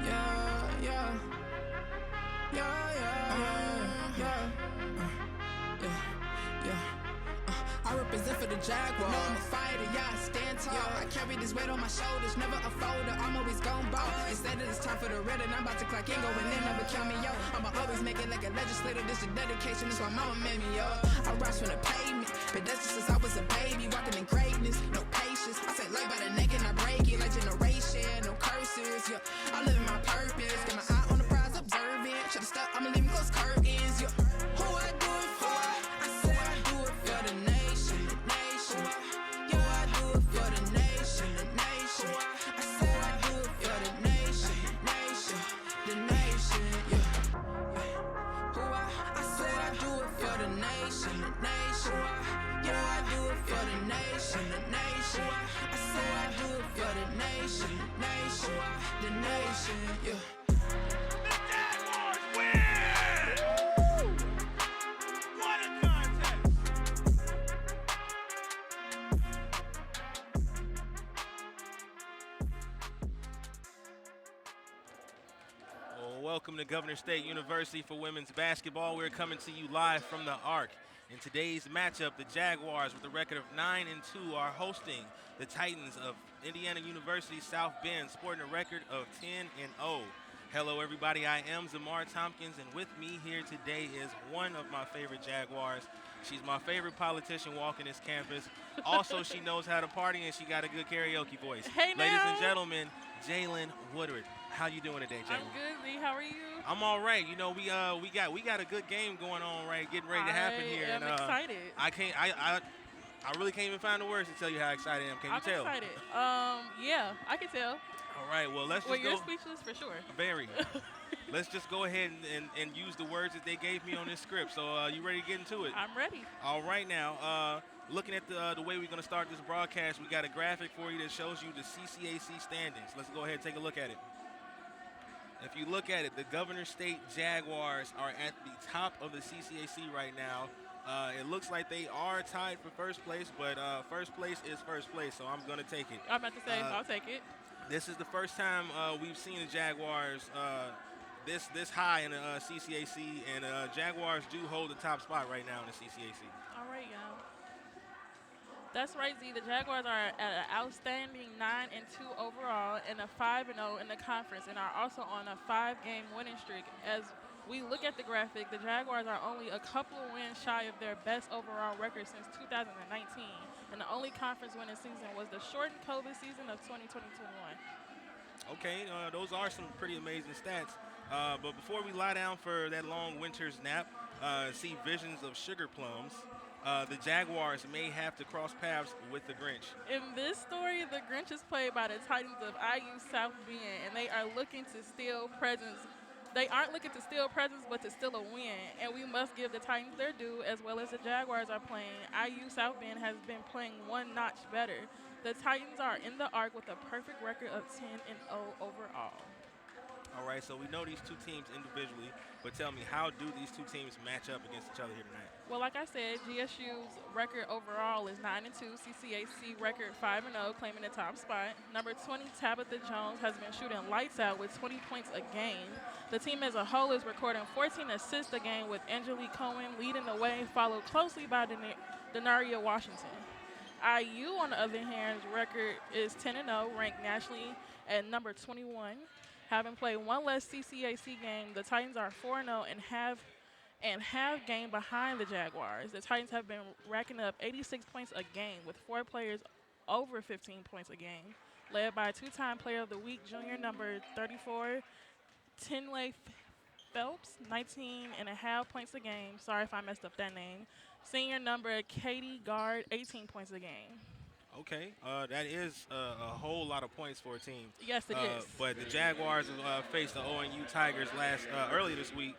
yeah, yeah, yeah, yeah. I represent for the Jaguar. No, I'm a fighter, yeah, I stand tall. I carry this weight on my shoulders, never a folder. I'm always gon' ball. Instead of it's time for the red, and I'm about to clock in, go and then never count me out. I'ma always make it like a legislator. This is dedication, this why mama made me up. I rise from the pavement, but that's just since I was a baby, walking in greatness, no patience. I say life by the neck and I break it like generation, no curses. Yeah, I live in my purpose, got my eye on the prize, observing. Should've stuck, I'ma leave me close curtains. Yeah, who I do it for? I say I do it for the nation, the nation. Yeah, I do it for the nation, the nation. I say I do it for the nation, nation, the nation. Yeah, who I say I do it for the nation, the nation. Yeah, I do it for the nation, the nation. I say I do it for the nation, the nation, the nation. Yeah. Welcome to Governor State University for women's basketball. We're coming to you live from the Arc. In today's matchup, the Jaguars, with a record of 9-2, are hosting the Titans of Indiana University South Bend, sporting a record of 10-0. Hello, everybody. I am Zamar Tompkins, and with me here today is one of my favorite Jaguars. She's my favorite politician walking this campus. Also, she knows how to party, and she got a good karaoke voice. Hey, now. Ladies and gentlemen, Jalen Woodard. How you doing today, Jalen? I'm good, Z. How are you? I'm all right. You know, we got a good game going on, right? Getting ready to happen here. I'm excited. I really can't even find the words to tell you how excited I am. Can you tell? I'm excited. Yeah, I can tell. All right. Well, let's just Well, go. you're speechless for sure. Very. Let's just go ahead and use the words that they gave me on this script. So, you ready to get into it? I'm ready. All right, now. Looking at the way we're going to start this broadcast, we got a graphic for you that shows you the CCAC standings. Let's go ahead and take a look at it. If you look at it, the Governor State Jaguars are at the top of the CCAC right now. It looks like they are tied for first place, but first place is first place, so I'm going to take it. I'm about to say, I'll take it. This is the first time we've seen the Jaguars this high in the CCAC, and Jaguars do hold the top spot right now in the CCAC. All right, y'all. That's right, Z. The Jaguars are at an outstanding 9-2 overall and a 5-0 in the conference, and are also on a 5-game winning streak. As we look at the graphic, the Jaguars are only a couple of wins shy of their best overall record since 2019, and the only conference winning season was the shortened COVID season of 2020-21. Okay, those are some pretty amazing stats. But before we lie down for that long winter's nap, see visions of sugar plums, the Jaguars may have to cross paths with the Grinch. In this story, the Grinch is played by the Titans of IU South Bend, and they are looking to steal presents. They aren't looking to steal presents, but to steal a win. And we must give the Titans their due, as well as the Jaguars are playing. IU South Bend has been playing one notch better. The Titans are in the arc with a perfect record of 10-0 overall. All right, so we know these two teams individually, but tell me, how do these two teams match up against each other here tonight? Well, like I said, GSU's record overall is 9-2, CCAC record 5-0, claiming the top spot. Number 20, Tabitha Jones, has been shooting lights out with 20 points a game. The team as a whole is recording 14 assists a game, with Angelique Cohen leading the way, followed closely by Denaria Washington. IU, on the other hand, record is 10-0, ranked nationally at number 21. Having played one less CCAC game, the Titans are 4-0 and have game behind the Jaguars. The Titans have been racking up 86 points a game, with 4 players over 15 points a game, led by two-time Player of the Week junior number 34, Tinley Phelps, 19.5 points a game. Sorry if I messed up that name. Senior number Katie Gard, 18 points a game. Okay, that is a whole lot of points for a team. Yes, it is. But the Jaguars faced the ONU Tigers earlier this week.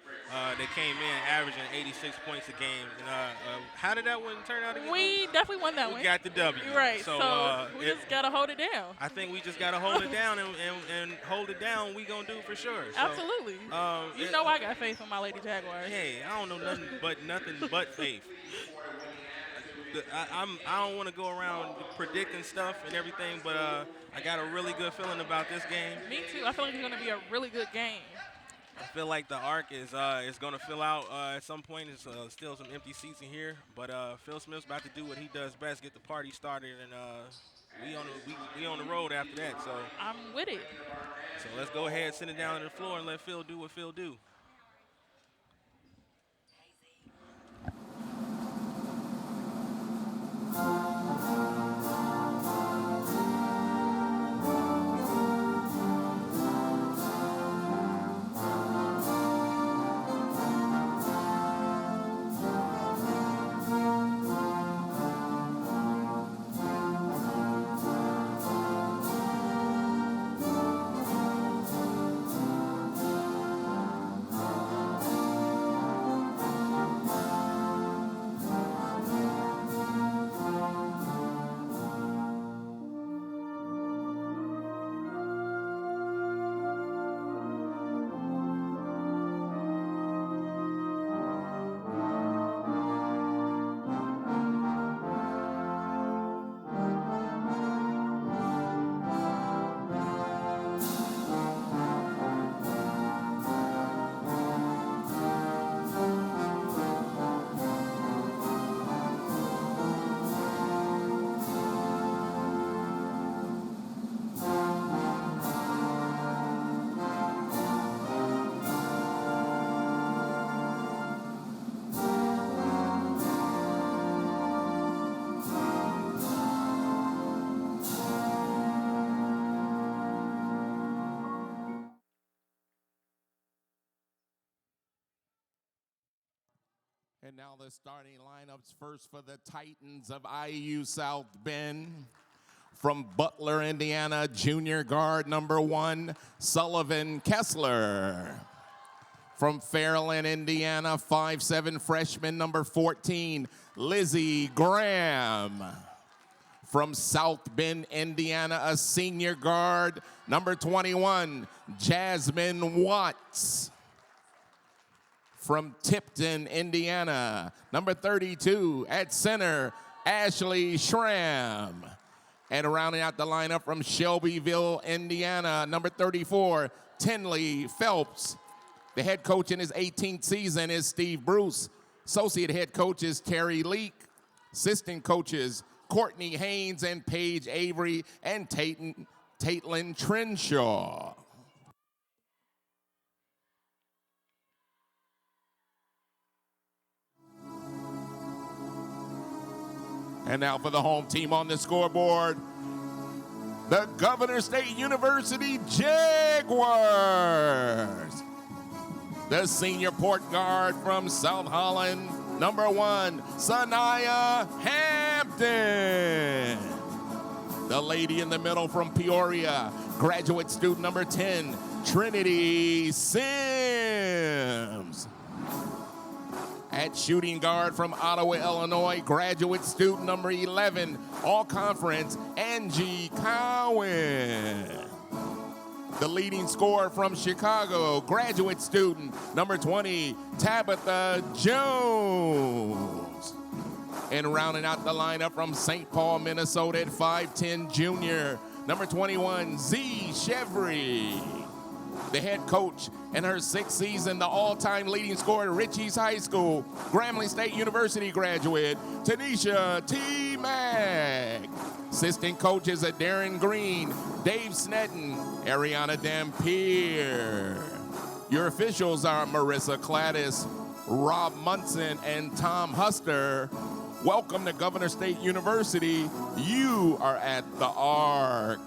They came in averaging 86 points a game. And, how did that one turn out again? We definitely won that one. We got the W. Right, so we just got to hold it down. I think we just got to hold it down, and hold it down we going to do for sure. So, absolutely. You know I got faith in my Lady Jaguars. Hey, I don't know nothing but faith. I don't want to go around predicting stuff and everything, but I got a really good feeling about this game. Me too. I feel like it's going to be a really good game. I feel like the arc is going to fill out at some point. There's still some empty seats in here, but Phil Smith's about to do what he does best, get the party started, and we on the road after that. So I'm with it. so let's go ahead, send it down to the floor, and let Phil do what Phil do. And now the starting lineups first for the Titans of IU South Bend. From Butler, Indiana, junior guard number 1, Sullivan Kessler. From Fairland, Indiana, 5'7" freshman number 14, Lizzie Graham. From South Bend, Indiana, a senior guard number 21, Jasmine Watts. From Tipton, Indiana, number 32 at center, Ashley Schramm. And rounding out the lineup from Shelbyville, Indiana, number 34, Tinley Phelps. The head coach in his 18th season is Steve Bruce. Associate head coach is Terry Leak. Assistant coaches, Courtney Haynes and Paige Avery and Taitlin Trenshaw. And now for the home team on the scoreboard, the Governor State University Jaguars. The senior port guard from South Holland, number 1, Sanaya Hampton. The lady in the middle from Peoria, graduate student number 10, Trinity Sims. At shooting guard from Ottawa, Illinois, graduate student number 11, all-conference, Angie Cowan. The leading scorer from Chicago, graduate student number 20, Tabitha Jones. And rounding out the lineup from St. Paul, Minnesota at 5'10", junior, number 21, Z. Chevry. The head coach in her 6th season, the all-time leading scorer at Ritchie's High School, Grambling State University graduate, Tanisha T. Mack. Assistant coaches are Darren Green, Dave Snedden, Ariana Dampier. Your officials are Marissa Cladis, Rob Munson, and Tom Huster. Welcome to Governor State University. You are at the Arc.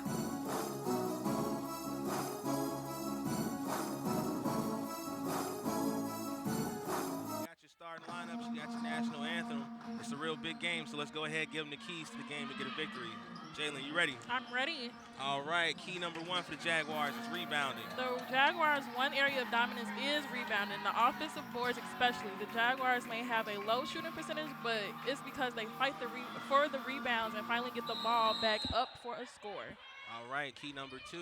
Lineups, you got your national anthem. It's a real big game, so let's go ahead and give them the keys to the game to get a victory. Jalen, you ready? I'm ready. All right, key number 1 for the Jaguars is rebounding. The Jaguars' one area of dominance is rebounding. The offensive boards especially. The Jaguars may have a low shooting percentage, but it's because they fight for the rebounds and finally get the ball back up for a score. All right, key number 2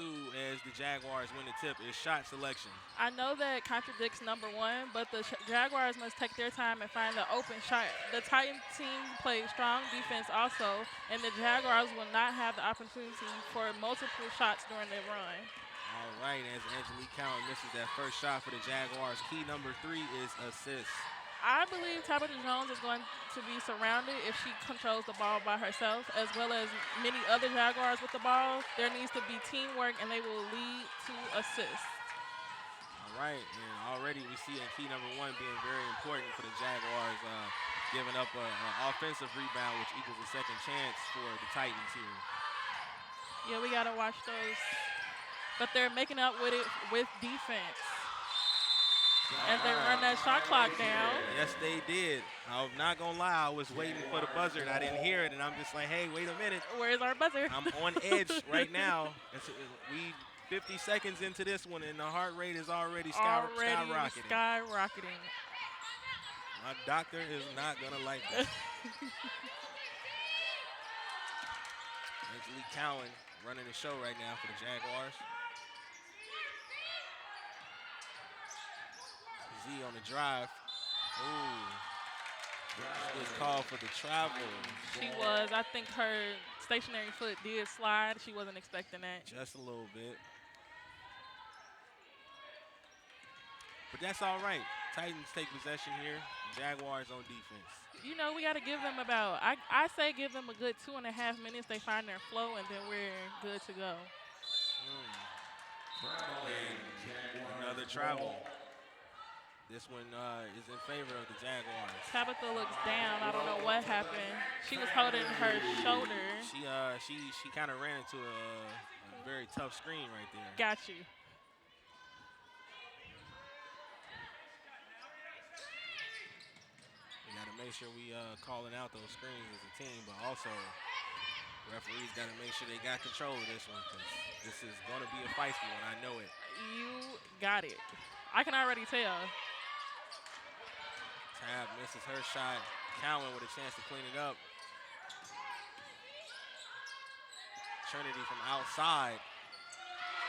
as the Jaguars win the tip is shot selection. I know that contradicts number 1, but the Jaguars must take their time and find the open shot. The Titan team plays strong defense also, and the Jaguars will not have the opportunity for multiple shots during their run. All right, as Angelique Cowan misses that first shot for the Jaguars, key number 3 is assists. I believe Tabitha Jones is going to be surrounded if she controls the ball by herself, as well as many other Jaguars with the ball. There needs to be teamwork, and they will lead to assists. All right, and already we see in key number 1 being very important for the Jaguars, giving up an offensive rebound, which equals a second chance for the Titans here. Yeah, we got to watch those. But they're making up with it with defense. As they run that shot clock down. Yes, they did. I'm not going to lie. I was waiting for the buzzer, and I didn't hear it. And I'm just like, hey, wait a minute. Where's our buzzer? I'm on edge right now. We 50 seconds into this one, and the heart rate is already skyrocketing. My doctor is not going to like that. Angelique Cowan running the show right now for the Jaguars. Z on the drive. Ooh. Good call for the travel. She was. I think her stationary foot did slide. She wasn't expecting that. Just a little bit. But that's all right. Titans take possession here. Jaguars on defense. You know, we got to give them about, I say give them a good 2.5 minutes. They find their flow, and then we're good to go. Another travel. This one is in favor of the Jaguars. Tabitha looks down. I don't know what happened. She was holding her shoulder. She kind of ran into a very tough screen right there. Got you. We got to make sure we calling out those screens as a team, but also referees got to make sure they got control of this one because this is going to be a feisty one. I know it. You got it. I can already tell. Tab misses her shot. Cowan with a chance to clean it up. Trinity from outside.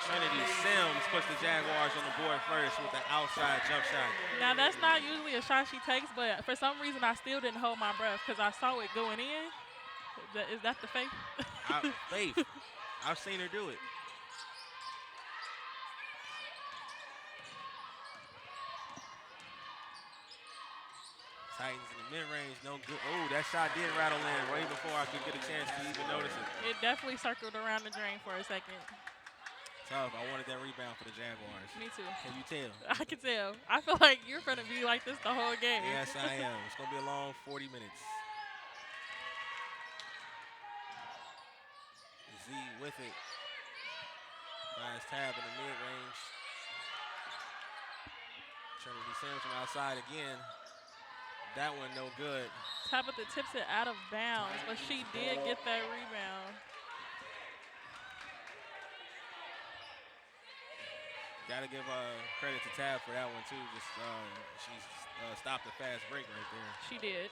Trinity Sims puts the Jaguars on the board first with an outside jump shot. Now, that's not usually a shot she takes, but for some reason I still didn't hold my breath because I saw it going in. Is that the faith? Faith. I've seen her do it. Titans in the mid-range, no good. Oh, that shot did rattle in way before I could get a chance to even notice it. It definitely circled around the drain for a second. Tough. I wanted that rebound for the Jaguars. Me too. Can you tell? I can tell. I feel like you're going to be like this the whole game. Yes, I am. It's going to be a long 40 minutes. Z with it. Finds Tab in the mid-range. Trinity Sims from outside again. That one no good. Tabitha tips it out of bounds, but she did get that rebound. Got to give credit to Tab for that one too. Just she stopped a fast break right there. She did.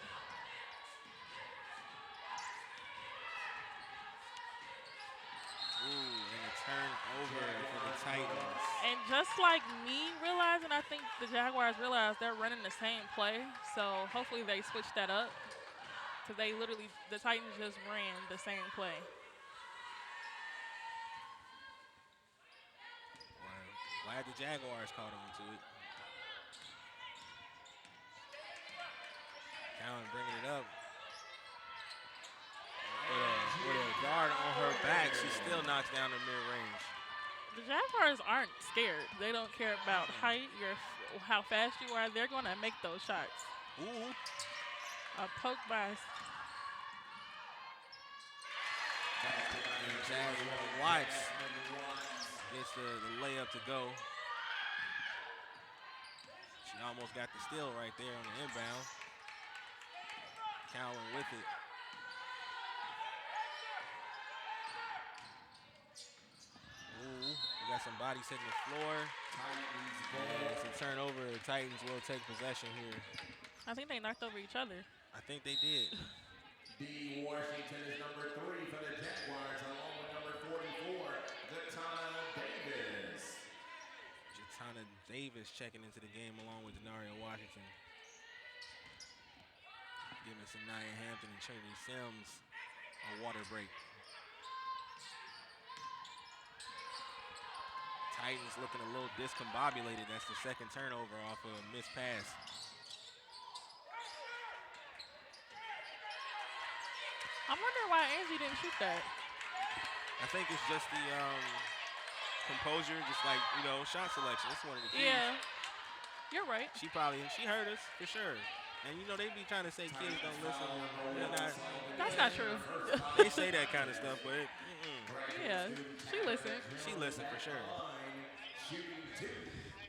Ooh, and a turnover for the Titans. And just like me realizing, I think the Jaguars realized they're running the same play. So hopefully they switch that up. Because they literally, the Titans just ran the same play. Well, glad the Jaguars caught on to it. Cowan bringing it up. With a guard on her back, she still knocks down the mid-range. The Jaguars aren't scared. They don't care about height, how fast you are. They're going to make those shots. Ooh. A poke by. Jasmine Watts gets the layup to go. She almost got the steal right there on the inbound. Cowan with it. Ooh, we got some bodies hitting the floor. It's a turnover. The Titans will take possession here. I think they knocked over each other. I think they did. The Washington is number 3 for the Jaguars, along with number 44, Gatana Davis. Jatana Davis checking into the game along with Denario Washington. Giving Sanaya Hampton and Trinity Sims a water break. Titans looking a little discombobulated. That's the second turnover off a missed pass. I'm wondering why Angie didn't shoot that. I think it's just the composure, just like, you know, shot selection. That's one of the keys. Yeah, you're right. She heard us for sure. And you know, they be trying to say kids don't listen. That's not true. They say that kind of stuff, but Yeah, she listened. she listened for sure.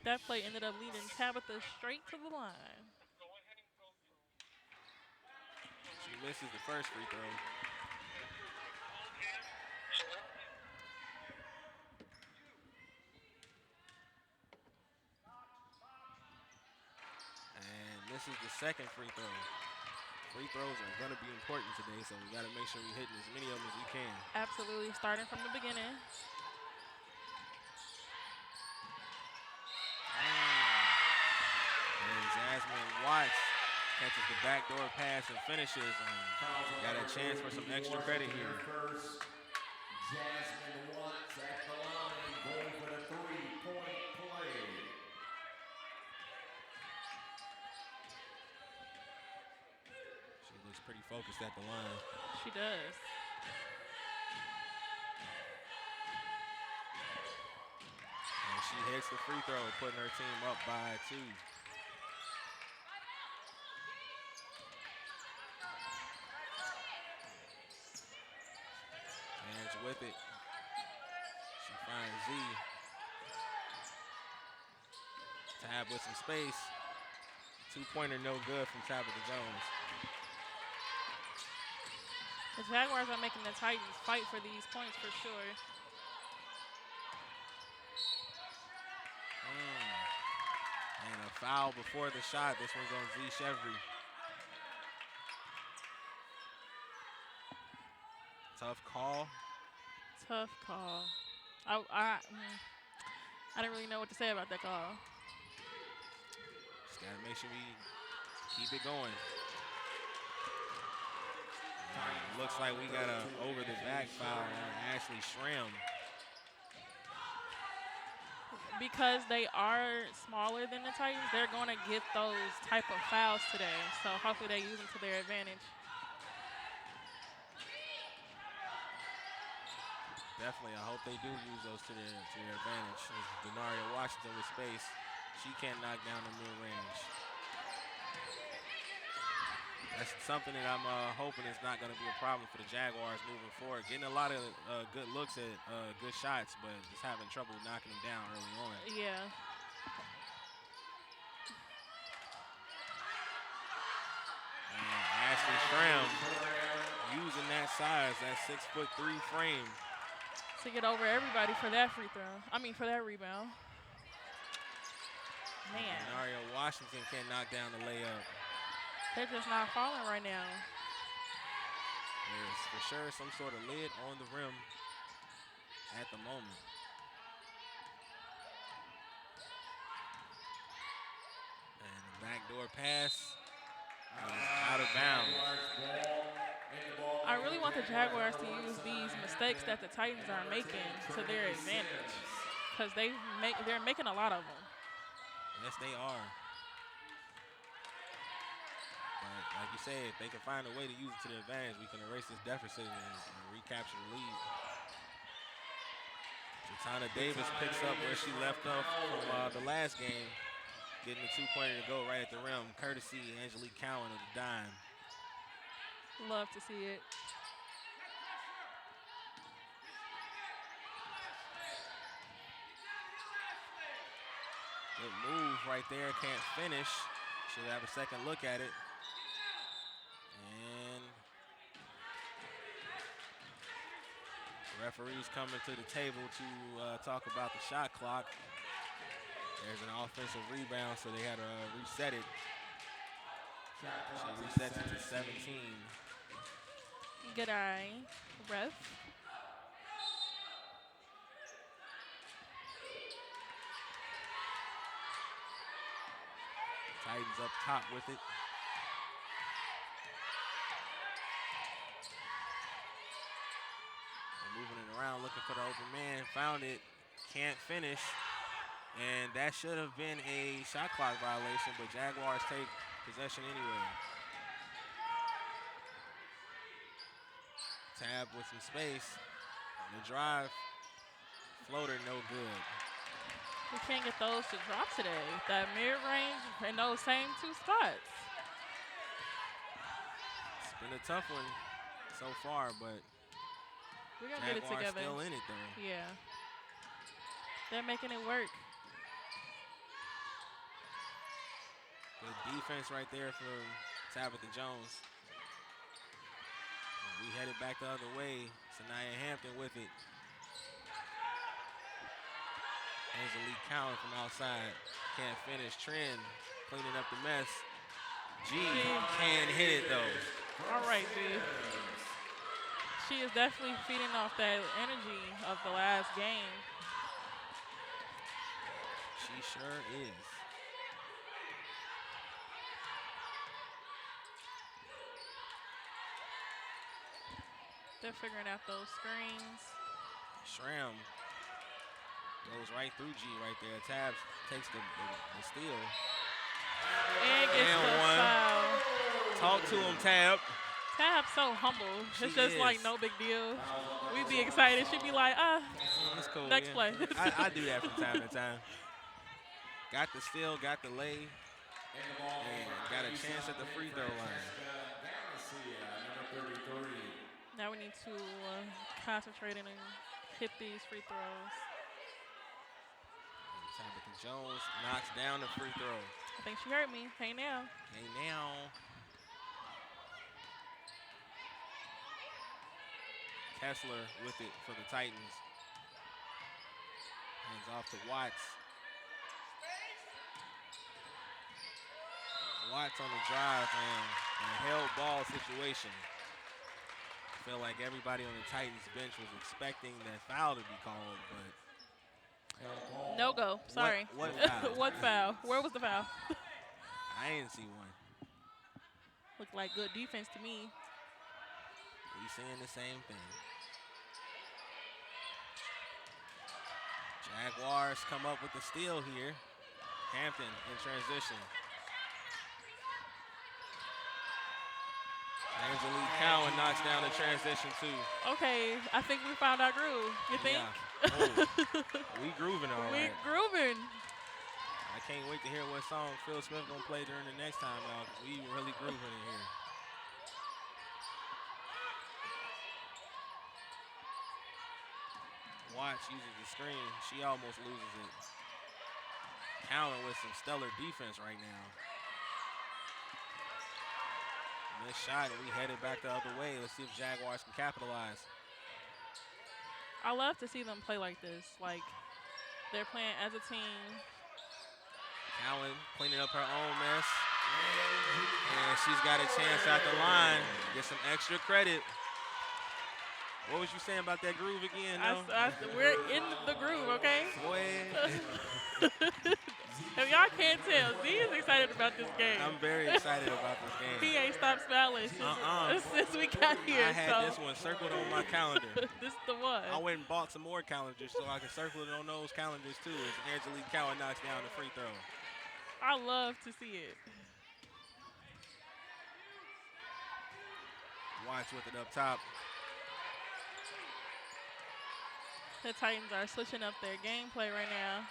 That play ended up leading Tabitha straight to the line. She misses the first free throw. And this is the second free throw. Free throws are going to be important today, so we got to make sure we're hitting as many of them as we can. Absolutely, starting from the beginning. And Jasmine Watts catches the backdoor pass and finishes. And got a chance for some extra credit here. First, Jasmine Watts at the line, going for the 3-point play. She looks pretty focused at the line. She does. And she hits the free throw, putting her team up by 2. Edge with it. She finds Z. Tab with some space. 2-pointer no good from Tabitha Jones. The Jaguars are making the Titans fight for these points for sure. And a foul before the shot. This one's on Z Chevry. Tough call. Tough call. I didn't really know what to say about that call. Just gotta make sure we keep it going. Looks like we got a over the back foul on Ashley Schramm. Because they are smaller than the Titans, they're going to get those type of fouls today. So hopefully they use them to their advantage. Definitely, I hope they do use those to their advantage. Denaria Washington with space. She can't knock down the mid-range. That's something that I'm hoping is not going to be a problem for the Jaguars moving forward. Getting a lot of good looks at good shots, but just having trouble knocking them down early on. Yeah. And Ashley Schramm using that size, that 6'3" frame. To get over everybody for that free throw. I mean, for that rebound. Man. Denaria Washington can't knock down the layup. They're just not falling right now. There's for sure some sort of lid on the rim at the moment. And the backdoor pass out of bounds. I really want the Jaguars to use these mistakes that the Titans are making to their advantage, because they're making a lot of them. Yes, they are. But like you said, if they can find a way to use it to their advantage, we can erase this deficit and recapture the lead. Jatana Davis picks up where she left off from the last game, getting the 2-pointer to go right at the rim, courtesy Angelique Cowan of the dime. Love to see it. Good move right there, can't finish. Should have a second look at it. And referees coming to the table to talk about the shot clock. There's an offensive rebound, so they had to reset it. She resets it to 17. Good eye, ref. Titans up top with it. They're moving it around, looking for the open man. Found it, can't finish. And that should have been a shot clock violation, but Jaguars take possession anyway. Tab with some space. On the drive, floater no good. We can't get those to drop today. That mid-range in those same two spots. It's been a tough one so far, but We're going to get it Jaguars together. still in it though. Yeah. They're making it work. Good defense right there from Tabitha Jones. We headed back the other way. Sanaya Hampton with it. There's a Lee Cowan from outside. Can't finish. Trend cleaning up the mess. G can hit it though. All right, dude. She is definitely feeding off that energy of the last game. She sure is. They're figuring out those screens. Schramm goes right through G right there. Tabs takes the steal. And gets And the one. foul. Talk to him, Tab. Tab's so humble. She It's just like is. no big deal. We'd be excited. She'd be like, It's cool. next yeah. play. I do that from time to time. Got the steal, got the lay, and got a chance at the free throw line. Now we need to concentrate and hit these free throws. Tabitha Jones knocks down the free throw. I think she heard me. Hey now. Hey now. Kessler with it for the Titans. Hands off to Watts. Watts on the drive and a held ball situation. I feel like everybody on the Titans bench was expecting that foul to be called, but No go. Sorry. What foul? What foul? Where was the foul? I didn't see one. Looked like good defense to me. We saying the same thing. Jaguars come up with the steal here. Hampton in transition. Angelique Cowan knocks down the transition too. Okay, I think we found our groove. You think? Yeah. Oh, we grooving all We right. grooving. I can't wait to hear what song Phil Smith gonna play during the next time out. We really grooving in here. Watch uses the screen. She almost loses it. Cowan with some stellar defense right now. Missed shot, and we headed back the other way. Let's see if Jaguars can capitalize. I love to see them play like this. Like they're playing as a team. Cowan cleaning up her own mess. And she's got a chance at the line. Get some extra credit. What was you saying about that groove again? No? We're in the groove, okay? Boy, If y'all can't tell, Z is excited about this game. I'm very excited about this game. He ain't stopped smiling since we got here. I had this one circled on my calendar. This is the one. I went and bought some more calendars so I can circle it on those calendars too as Angelique Cowan knocks down the free throw. I love to see it. Watch with it up top. The Titans are switching up their gameplay right now.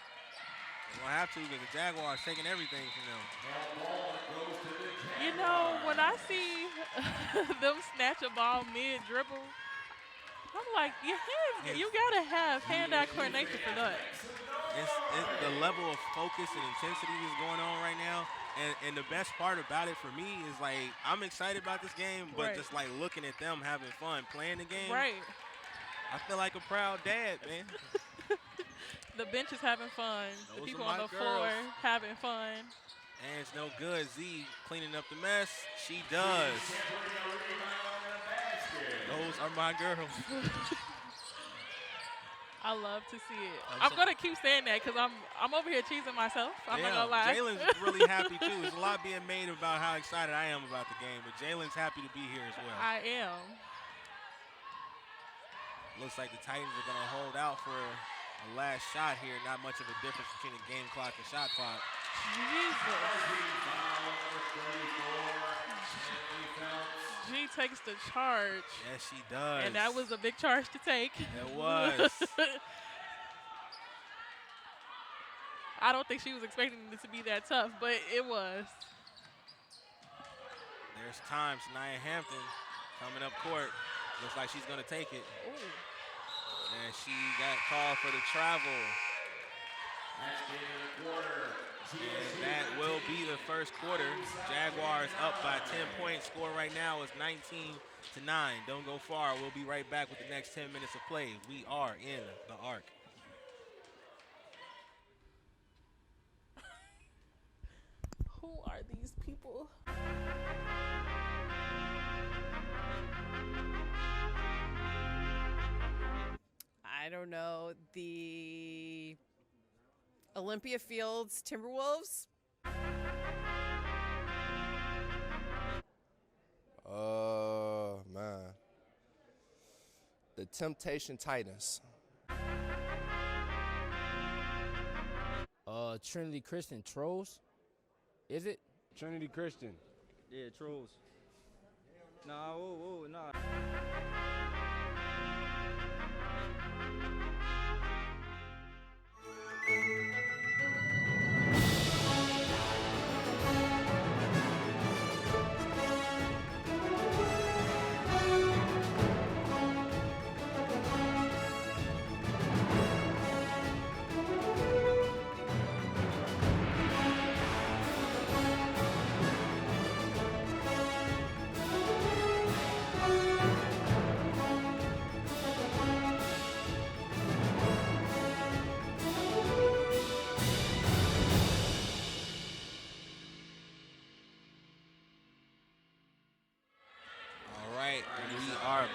They don't have to because the Jaguars taking everything from them. You know, when I see them snatch a ball mid-dribble, I'm like, you gotta have hand-eye coordination for that. It's the level of focus and intensity that's going on right now. And the best part about it for me is like I'm excited about this game, but Right. just like looking at them having fun playing the game. Right. I feel like a proud dad, man. The bench is having fun. The Those people are on my the floor having fun. And it's no good. Z cleaning up the mess. She does. girls are my girls. I love to see it. I'm gonna keep saying that because I'm over here cheesing myself. I'm not gonna lie. Jalen's really happy too. There's a lot being made about how excited I am about the game, but Jalen's happy to be here as well. I am. Looks like the Titans are gonna hold out for a last shot here. Not much of a difference between the game clock and shot clock. Jesus. G takes the charge. Yes, she does. And that was a big charge to take. It was. I don't think she was expecting it to be that tough, but it was. There's time. Sanaya Hampton coming up court. Looks like she's going to take it. Ooh. And she got called for the travel. And that will be the first quarter. Jaguars up by 10 points. Score right now is 19-9. Don't go far. We'll be right back with the next 10 minutes of play. We are in the arc. Who are these people? I don't know. The Olympia Fields Timberwolves? Man. The Temptation Titans. Trinity Christian Trolls? Is it? Trinity Christian. Yeah, Trolls. Nah, whoa, nah.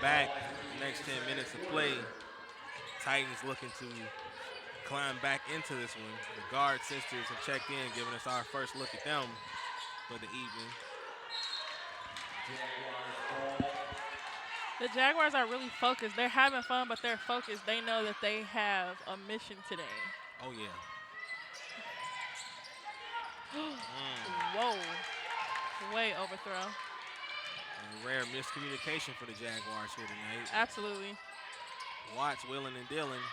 Back, next 10 minutes of play. Titans looking to climb back into this one. The guard sisters have checked in, giving us our first look at them for the evening. The Jaguars are really focused. They're having fun, but they're focused. They know that they have a mission today. Oh, yeah. Whoa. Way overthrow. A rare miscommunication for the Jaguars here tonight. Absolutely. Watts, wheeling and dealing.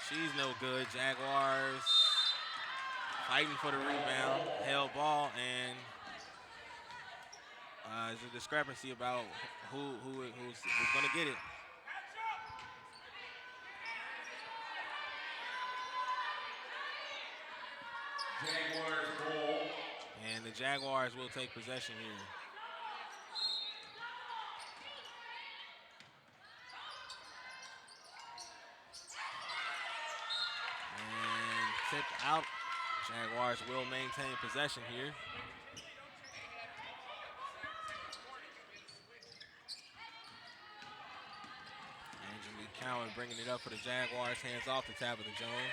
She's no good. Jaguars fighting for the rebound. Held ball, and there's a discrepancy about who's going to get it. Jaguars ball. And the Jaguars will take possession here. Tipped out. Jaguars will maintain possession here. Angelique Cowan bringing it up for the Jaguars. Hands off to Tabitha Jones.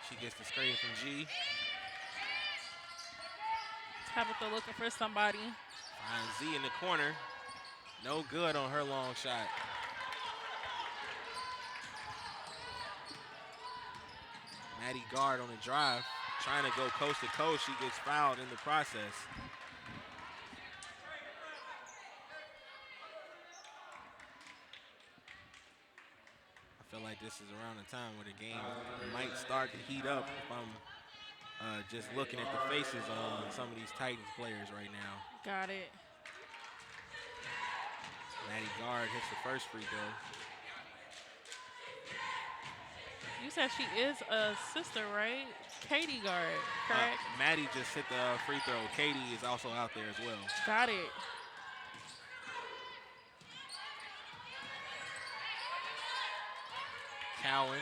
She gets the screen from G. Tabitha looking for somebody. Finds Z in the corner. No good on her long shot. Maddie Guard on the drive, trying to go coast to coast. She gets fouled in the process. I feel like this is around the time where the game might start to heat up if I'm just looking at the faces on some of these Titans players right now. Got it. Maddie Guard hits the first free throw. You said she is a sister, right? Katie Guard, correct? Maddie just hit the free throw. Katie is also out there as well. Got it. Cowan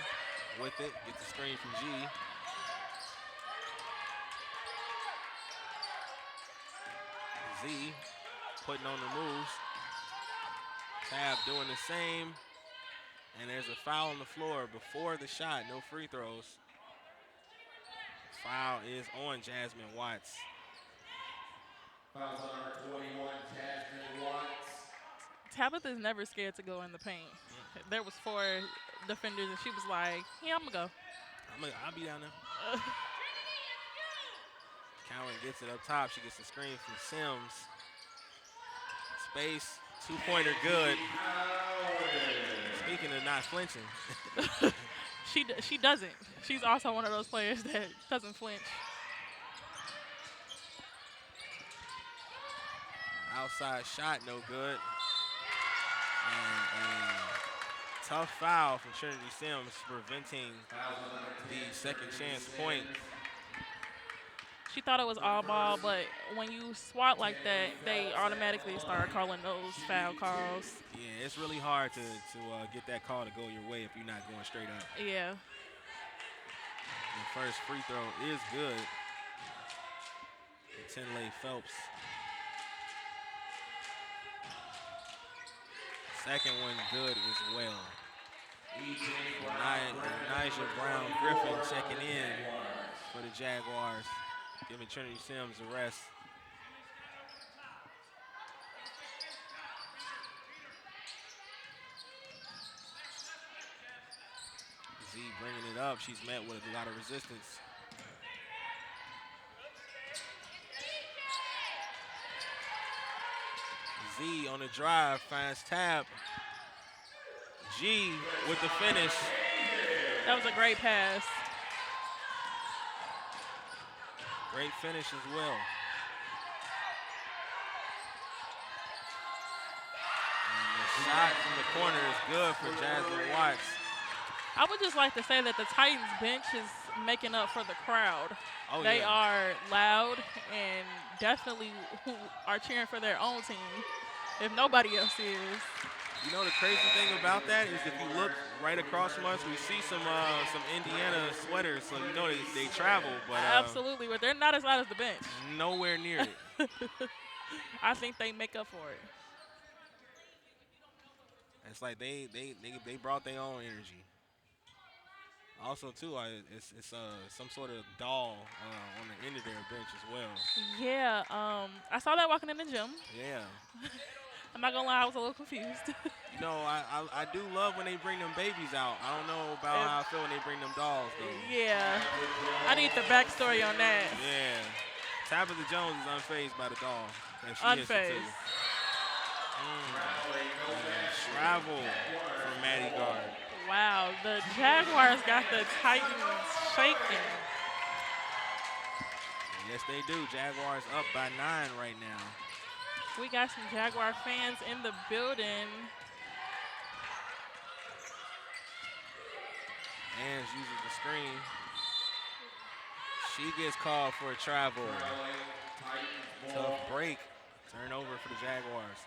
with it, gets the screen from G. Z putting on the moves. Tab doing the same. And there's a foul on the floor before the shot. No free throws. Foul is on Jasmine Watts. Fouls on number 21, Jasmine Watts. Tabitha's never scared to go in the paint. There was 4 defenders, and she was like, yeah, I'm going to go. I'll be down there. Cowan gets it up top. She gets the screen from Sims. Space, 2-pointer good. Speaking of not flinching. She doesn't. She's also one of those players that doesn't flinch. Outside shot, no good. And a tough foul from Trinity Sims preventing the second chance point. She thought it was all ball, but when you swat like that, they automatically start calling those foul calls. Yeah, it's really hard to get that call to go your way if you're not going straight up. Yeah. The first free throw is good. Tinley Phelps. Second one good as well. Nigel Brown Griffin checking in for the Jaguars, giving Trinity Sims a rest. Z bringing it up. She's met with a lot of resistance. Z on the drive, finds Tab. G with the finish. That was a great pass. Great finish as well. And the shot from the corner is good for Jasmine Watts. I would just like to say that the Titans bench is making up for the crowd. Oh, they yeah. are loud and definitely are cheering for their own team, if nobody else is. You know the crazy thing about that is if you look right across from us, we see some Indiana sweaters, so you know they travel. But Absolutely, but they're not as loud as the bench. Nowhere near it. I think they make up for it. It's like they brought their own energy. Also, too, it's some sort of doll on the end of their bench as well. Yeah, I saw that walking in the gym. Yeah. I'm not gonna lie, I was a little confused. You know, I do love when they bring them babies out. I don't know about how I feel when they bring them dolls, though. Yeah, I need the backstory on that. Yeah. Tabitha Jones is unfazed by the doll. Unfazed. Travel for Maddie Gard. Wow, the Jaguars got the Titans shaking. Yes, they do. Jaguars up by 9 right now. We got some Jaguar fans in the building. Ange uses the screen. She gets called for a travel. Tough break. Turnover for the Jaguars.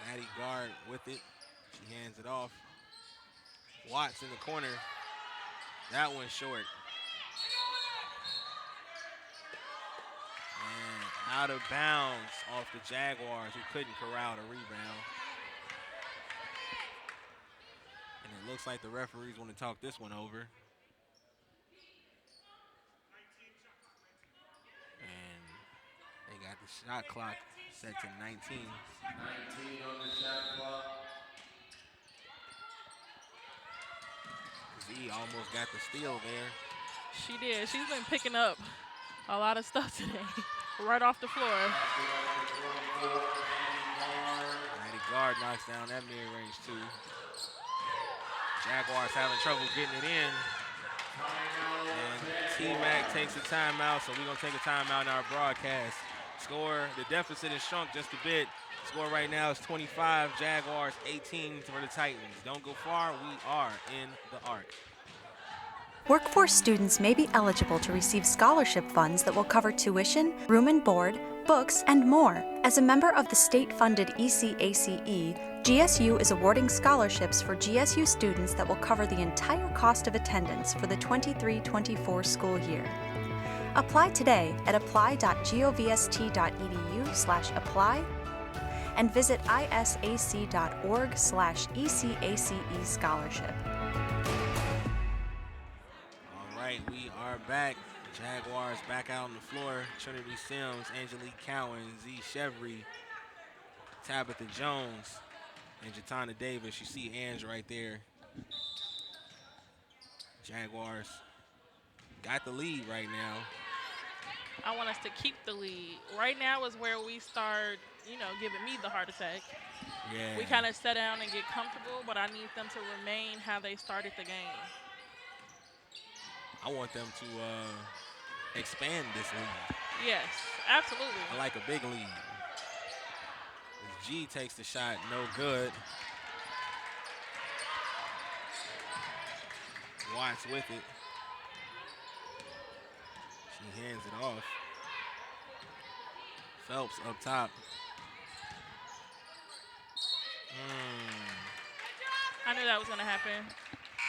Maddie Gard with it. She hands it off. Watts in the corner. That one's short. And out of bounds off the Jaguars, who couldn't corral the rebound. And it looks like the referees want to talk this one over. And they got the shot clock set to 19. 19 on the shot clock. Z almost got the steal there. She did. She's been picking up a lot of stuff today, right off the floor. Maddie Gard knocks down that mid-range too. Jaguars having trouble getting it in. And T-Mac takes a timeout, so we're going to take a timeout in our broadcast. Score, the deficit is shrunk just a bit. Score right now is 25, Jaguars 18 for the Titans. Don't go far, we are in the arc. Workforce students may be eligible to receive scholarship funds that will cover tuition, room and board, books, and more. As a member of the state-funded ECACE, GSU is awarding scholarships for GSU students that will cover the entire cost of attendance for the 23-24 school year. Apply today at apply.govst.edu/apply and visit isac.org/ECACE scholarship. All right, we are back. Jaguars back out on the floor. Trinity Sims, Angelique Cowan, Z Chevry, Tabitha Jones, and Jatana Davis. You see Ange right there. Jaguars got the lead right now. I want us to keep the lead. Right now is where we start, giving me the heart attack. Yeah. We kind of sit down and get comfortable, but I need them to remain how they started the game. I want them to expand this lead. Yes, absolutely. I like a big lead. G takes the shot, no good. Watts with it. She hands it off. Phelps up top. I knew that was going to happen.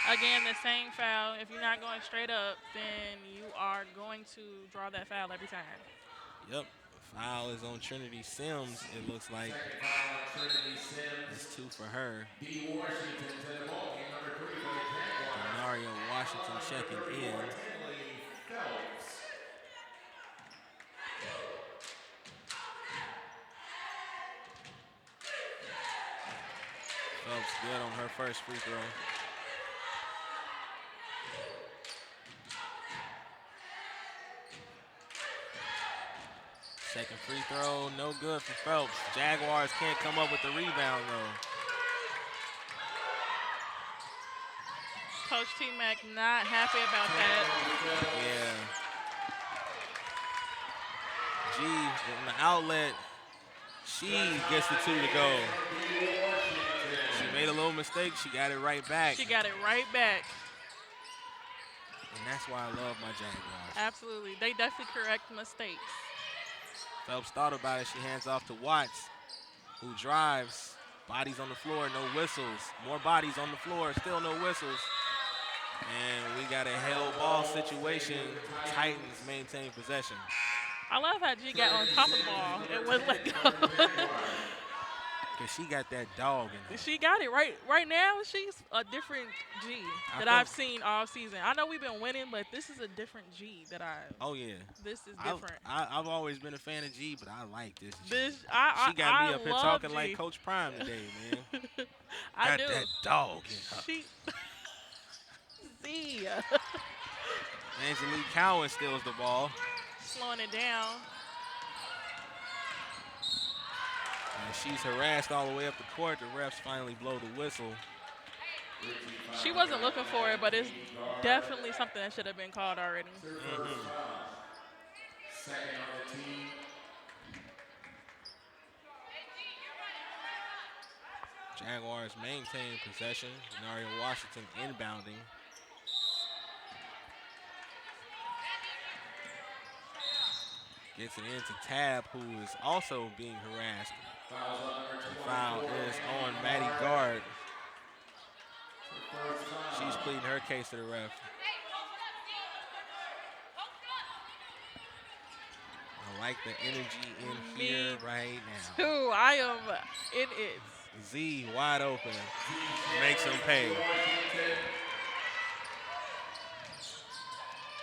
Again, the same foul. If you're not going straight up, then you are going to draw that foul every time. Yep. Foul is on Trinity Sims, it looks like. That's 2 for her. Denaria Washington checking in. Phelps good on her first free throw. Second free throw, no good for Phelps. Jaguars can't come up with the rebound though. Coach T-Mac not happy about that. Yeah. G in the outlet. She gets the 2 to go. She made a little mistake. She got it right back. She got it right back. And that's why I love my Jaguars. Absolutely. They definitely correct mistakes. Phelps thought about it. She hands off to Watts, who drives. Bodies on the floor, no whistles. More bodies on the floor, still no whistles. And we got a held ball situation. Titans maintain possession. I love how G got on top of the ball and wouldn't let go. Because she got that dog in her. She got it right now. She's a different G that I've seen all season. I know we've been winning, but this is a different G that Oh yeah. This is different. I've always been a fan of G, but I like this G. She got me up here talking like Coach Prime today, man. I got that dog in her. See. Angelique Cowan steals the ball. Slowing it down. And she's harassed all the way up the court. The refs finally blow the whistle. She wasn't looking for it, but it's definitely something that should have been called already. Second on the team. Jaguars maintain possession. Denaria Washington inbounding. Gets it into Tab, who is also being harassed. The foul is on Maddie Gard. She's pleading her case to the ref. I like the energy in here right now. Too. I am in it. Z wide open. Makes them pay.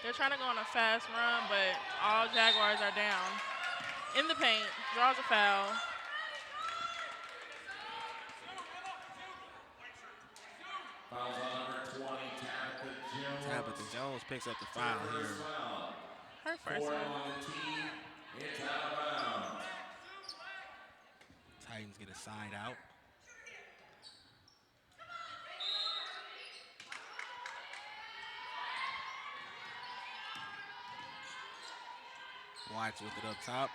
They're trying to go on a fast run, but all Jaguars are down. In the paint, draws a foul. Fouls on number 20, Tabitha Jones picks up the foul here. Her first one. on the team. It's out of bounds. Titans get a side out. Watts with it up top.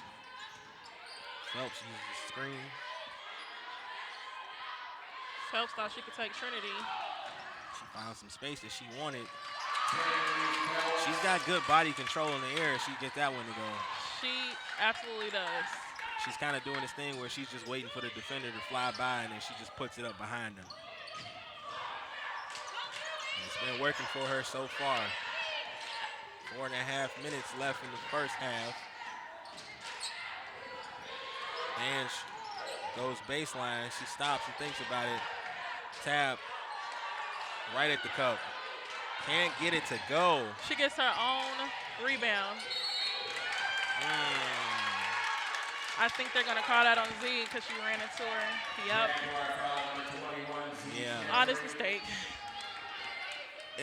Phelps uses the screen. Phelps thought she could take Trinity. She found some space that she wanted. She's got good body control in the air. She get that one to go. She absolutely does. She's kind of doing this thing where she's just waiting for the defender to fly by and then she just puts it up behind them. And it's been working for her so far. 4.5 minutes left in the first half. And goes baseline. She stops and thinks about it. Tap right at the cup. Can't get it to go. She gets her own rebound. I think they're going to call that on Z because she ran into her. Yep. Yeah. Honest mistake.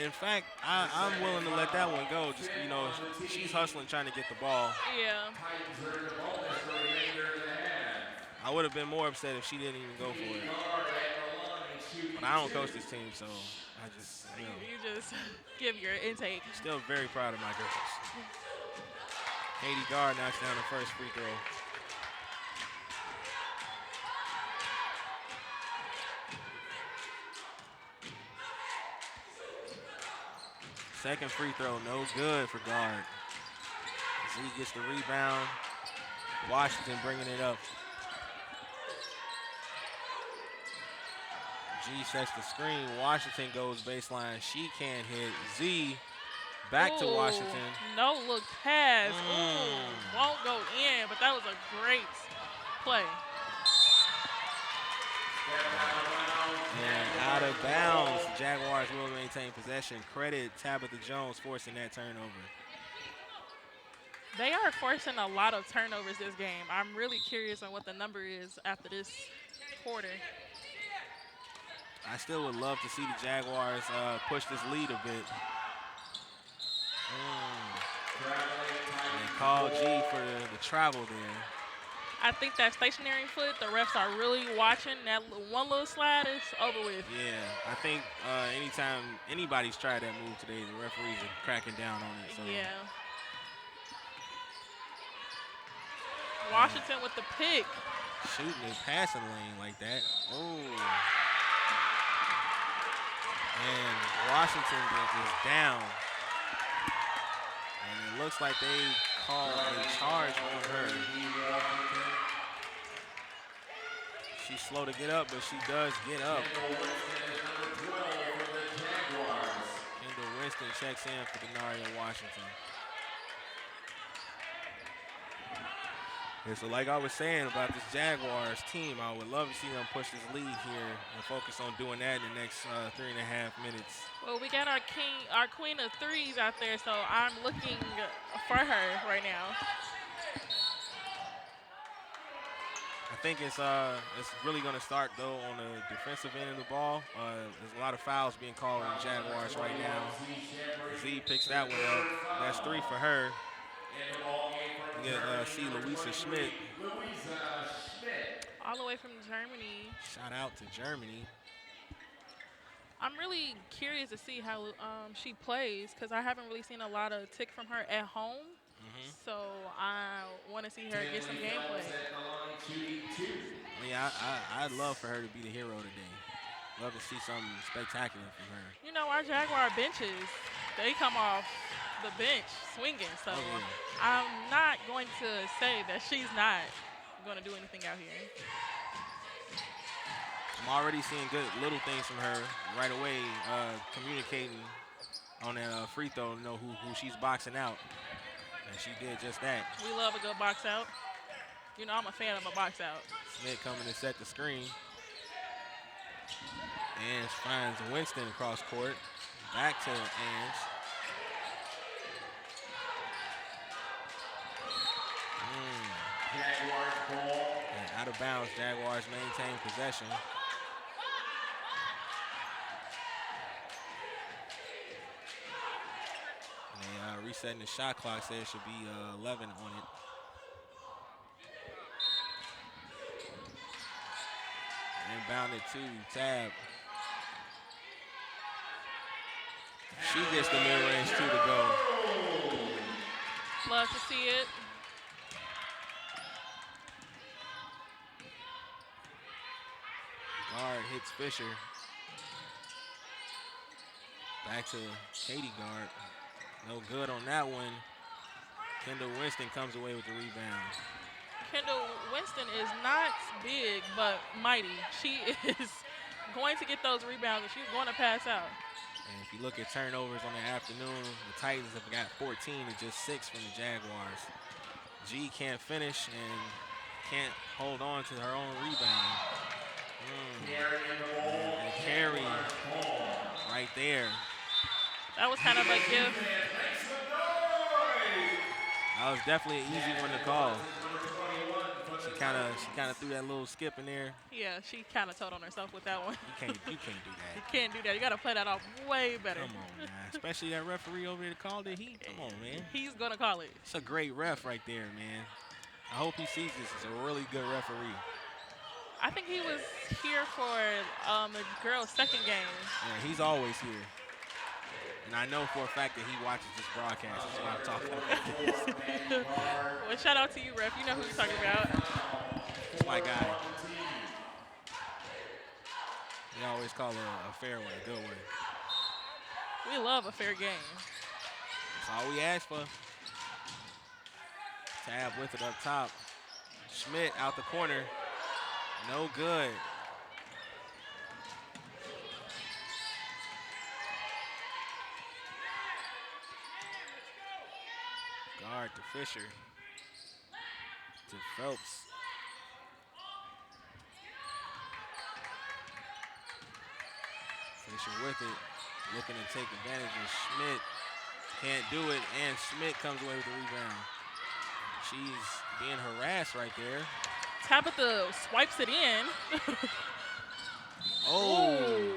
In fact, I'm willing to let that one go. Just, you know, she's hustling trying to get the ball. Yeah. I would have been more upset if she didn't even go for it. But I don't coach this team, so I just, you know. You just give your intake. Still very proud of my girls. Katie Gard knocks down the first free throw. Second free throw, no good for Gard. Z gets the rebound. Washington bringing it up. G sets the screen. Washington goes baseline. She can't hit. Z back to Washington. No look pass. Ooh, won't go in, but that was a great play. And out of bounds. Jaguars will maintain possession. Credit Tabitha Jones forcing that turnover. They are forcing a lot of turnovers this game. I'm really curious on what the number is after this quarter. I still would love to see the Jaguars push this lead a bit. They call G for the travel there. I think that stationary foot, the refs are really watching. That one little slide is over with. Yeah, I think anytime anybody's tried that move today, the referees are cracking down on it. So. Yeah. Washington with the pick. Shooting the passing lane like that. Oh. And Washington is down. And it looks like they called a charge on her. She's slow to get up, but she does get up. Kendall Winston checks in for Denaria Washington. Yeah, so like I was saying about this Jaguars team, I would love to see them push this lead here and focus on doing that in the next 3.5 minutes. Well, we got our queen of threes out there, so I'm looking for her right now. I think it's really going to start, though, on the defensive end of the ball. There's a lot of fouls being called on the Jaguars right now. Z picks that one up. That's 3 for her. You get see Louisa Schmidt. All the way from Germany. Shout out to Germany. I'm really curious to see how she plays because I haven't really seen a lot of tick from her at home. So I want to see her get some gameplay. Yeah, I'd love for her to be the hero today. Love to see something spectacular from her. You know, our Jaguar benches, they come off the bench swinging. So I'm not going to say that she's not going to do anything out here. I'm already seeing good little things from her right away, communicating on that free throw to know who she's boxing out. And she did just that. We love a good box out. You know, I'm a fan of a box out. Smith coming to set the screen. Ange finds Winston across court. Back to Ange. And out of bounds, Jaguars maintain possession. And they resetting the shot clock, says it should be 11 on it. Inbounded to Tab. She gets the mid-range two to go. Love to see it. Guard hits Fisher. Back to Katie Guard. No good on that one. Kendall Winston comes away with the rebound. Kendall Winston is not big, but mighty. She is going to get those rebounds, and she's going to pass out. And if you look at turnovers on the afternoon, the Titans have got 14 to just 6 from the Jaguars. G can't finish and can't hold on to her own rebound. And a carry right there. That was kind of a gift. That was definitely an easy one to call. She kind of threw that little skip in there. Yeah, she kind of told on herself with that one. You can't do that. You can't do that. You got to play that off way better. Come on, man. Especially that referee over there that called it. Come on, man. He's going to call it. It's a great ref right there, man. I hope he sees this. It's a really good referee. I think he was here for the girls' second game. Yeah, he's always here. And I know for a fact that he watches this broadcast. That's why I'm talking about. Well, shout out to you, ref. You know who you're talking about. That's my guy. We always call it a fair one, a good one. We love a fair game. That's all we ask for. Tab with it up top. Schmidt out the corner. No good. Guard to Fisher. To Phelps. Fisher with it. Looking to take advantage of Schmidt. Can't do it, and Schmidt comes away with the rebound. She's being harassed right there. Tabitha swipes it in. Oh. Ooh.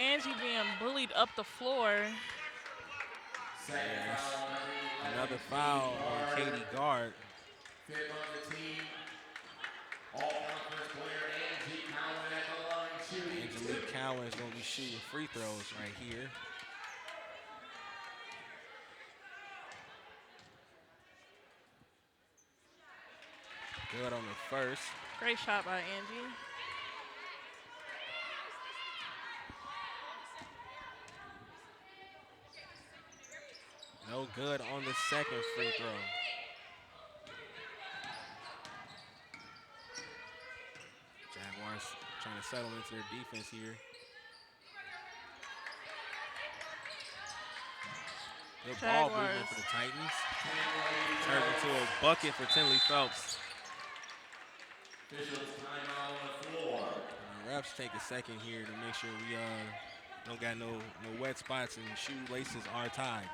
Angie being bullied up the floor. Yes. Another foul on Katie Guard. Angelique Cowan is going to be shooting free throws right here. Good on the first. Great shot by Angie. No good on the second free throw. Jaguars trying to settle into their defense here. Good ball movement for the Titans. Turned into a bucket for Tinley Phelps. And the refs take a second here to make sure we don't got no wet spots and shoelaces are tied.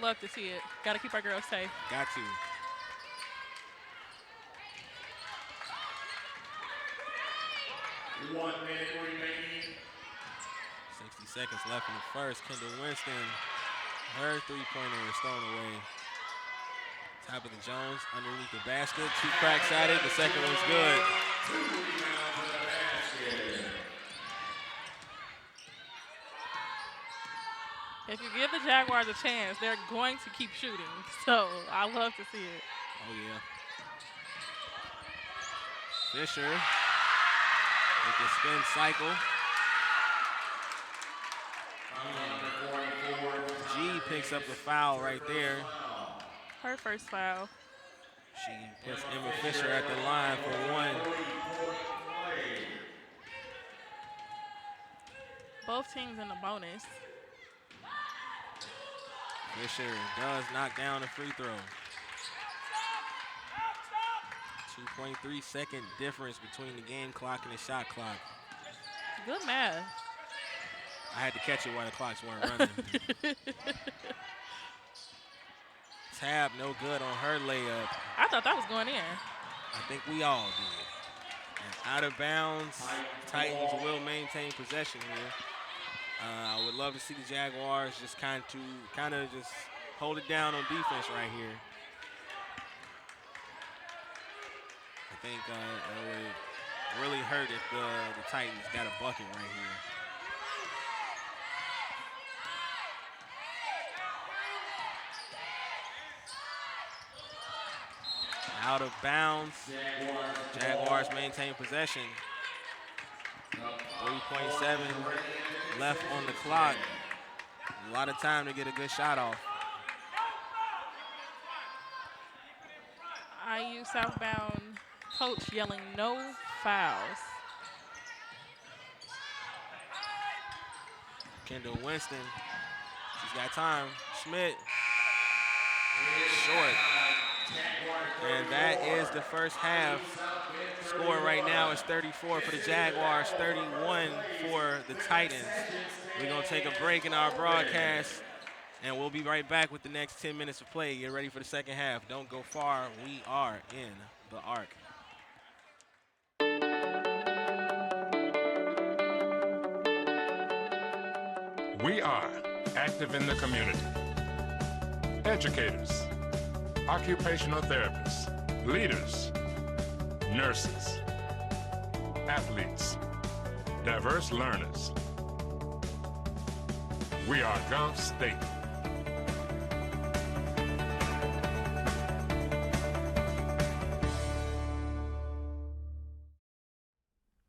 Love to see it. Got to keep our girls safe. Got to. One minute remaining. 60 seconds left in the first. Kendall Winston, her three-pointer is thrown away. Tabitha Jones underneath the basket. 2 cracks at it. The second one's good. 2 rebounds in the basket. If you give the Jaguars a chance, they're going to keep shooting. So I love to see it. Oh, yeah. Fisher with the spin cycle. G picks up the foul right there. Her first foul. She puts Emma Fisher at the line for 1. Both teams in the bonus. Fisher does knock down a free throw. 2.3 second difference between the game clock and the shot clock. Good math. I had to catch it while the clocks weren't running. Tab no good on her layup. I thought that was going in. I think we all did. And out of bounds, Titans will maintain possession here. I would love to see the Jaguars just kind of just hold it down on defense right here. I think it would really hurt if the Titans got a bucket right here. Out of bounds. Jaguars maintain possession. 3.7 left on the clock. A lot of time to get a good shot off. IU southbound coach yelling no fouls. Kendall Winston. She's got time. Schmidt. Short. And that is the first half. Score right now is 34 for the Jaguars, 31 for the Titans. We're going to take a break in our broadcast, and we'll be right back with the next 10 minutes of play. Get ready for the second half. Don't go far. We are in the arc. We are active in the community. Educators, occupational therapists, leaders, nurses, athletes, diverse learners. We are Gulf State.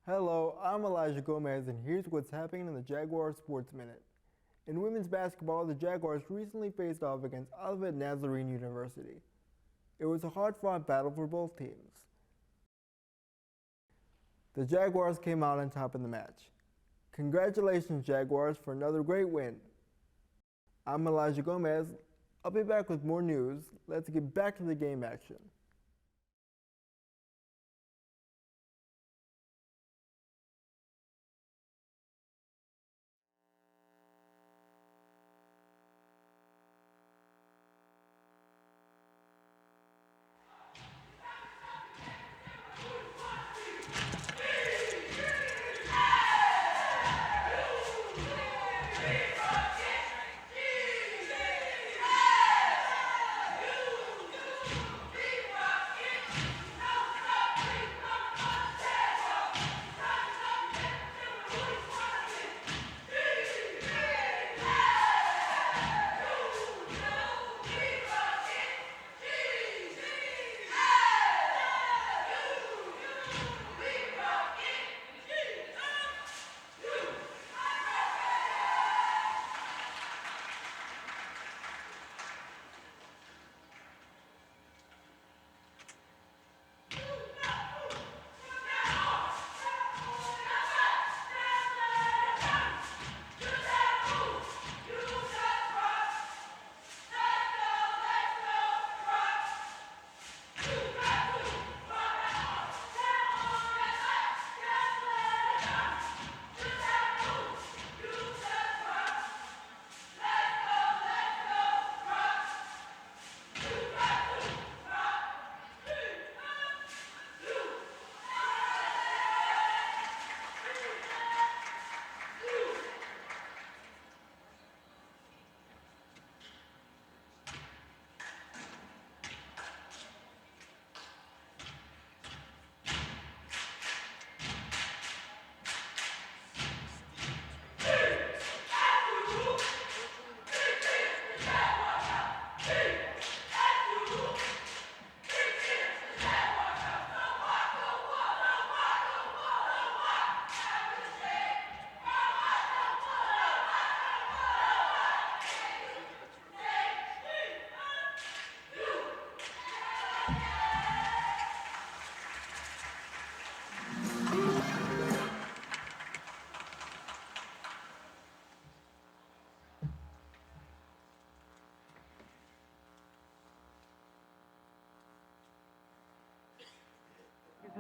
Hello, I'm Elijah Gomez, and here's what's happening in the Jaguars Sports Minute. In women's basketball, the Jaguars recently faced off against Olivet Nazarene University. It was a hard-fought battle for both teams. The Jaguars came out on top in the match. Congratulations, Jaguars, for another great win. I'm Elijah Gomez. I'll be back with more news. Let's get back to the game action.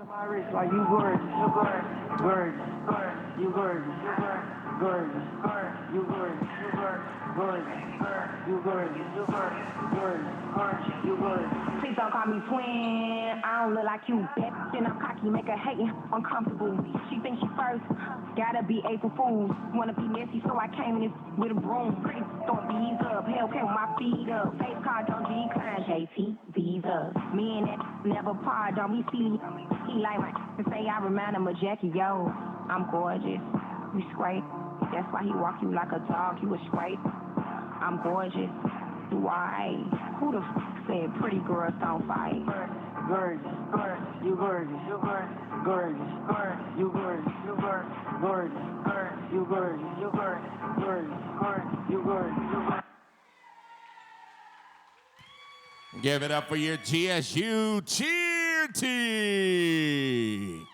My wrist like you gorgeous, gorgeous, you gorgeous, gorgeous, you gorgeous, gorgeous, you gorgeous, gorgeous, you gorgeous. Please don't call me twin. I don't look like you, bitch. And I'm cocky, make her hate, uncomfortable. She thinks she first, gotta be April Fool. Wanna be messy, so I came in this with a broom. Pretty throw bees up, hell came with my feet up. Face card don't decline, JT, Visa. Me and that never part, don't be silly. He like my to say I remind him of Jackie, yo. I'm gorgeous, you scrape. That's why he walk you like a dog, you a scrape. I'm gorgeous, do I? Who the said pretty girls don't fight? Gorgeous, you gorgeous, you gorgeous, gorgeous, you gorgeous, you gorgeous, gorgeous, you gorgeous, you gorgeous, gorgeous, you gorgeous. Give it up for your GSU cheer team.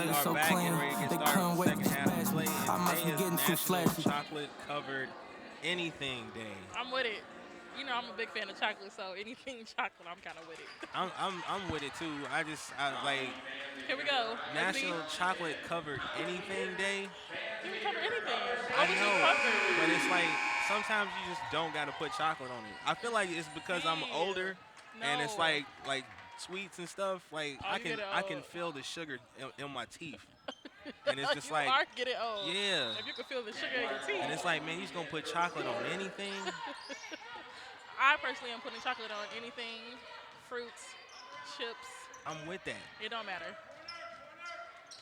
We it's are so back clean. and ready to get They started couldn't with the wait second to half of pass the me. play. I And must be today is getting too National flashy. Chocolate Covered Anything Day. I'm with it. You know, I'm a big fan of chocolate, so anything chocolate, I'm kind of with it. I'm with it too. I like Here we go. National Chocolate Covered Anything Day. You can cover anything. I What would you know, cover? but it's like sometimes you just don't gotta put chocolate on it. I feel like it's because I'm older, and it's No. like sweets and stuff. Like Oh, you get I can old. feel the sugar in my teeth, and it's just you like are getting old. yeah. If you can feel the sugar in your teeth. And it's like, man, you just gonna put chocolate on anything? I personally am putting chocolate on anything, fruits, chips. I'm with that. It don't matter.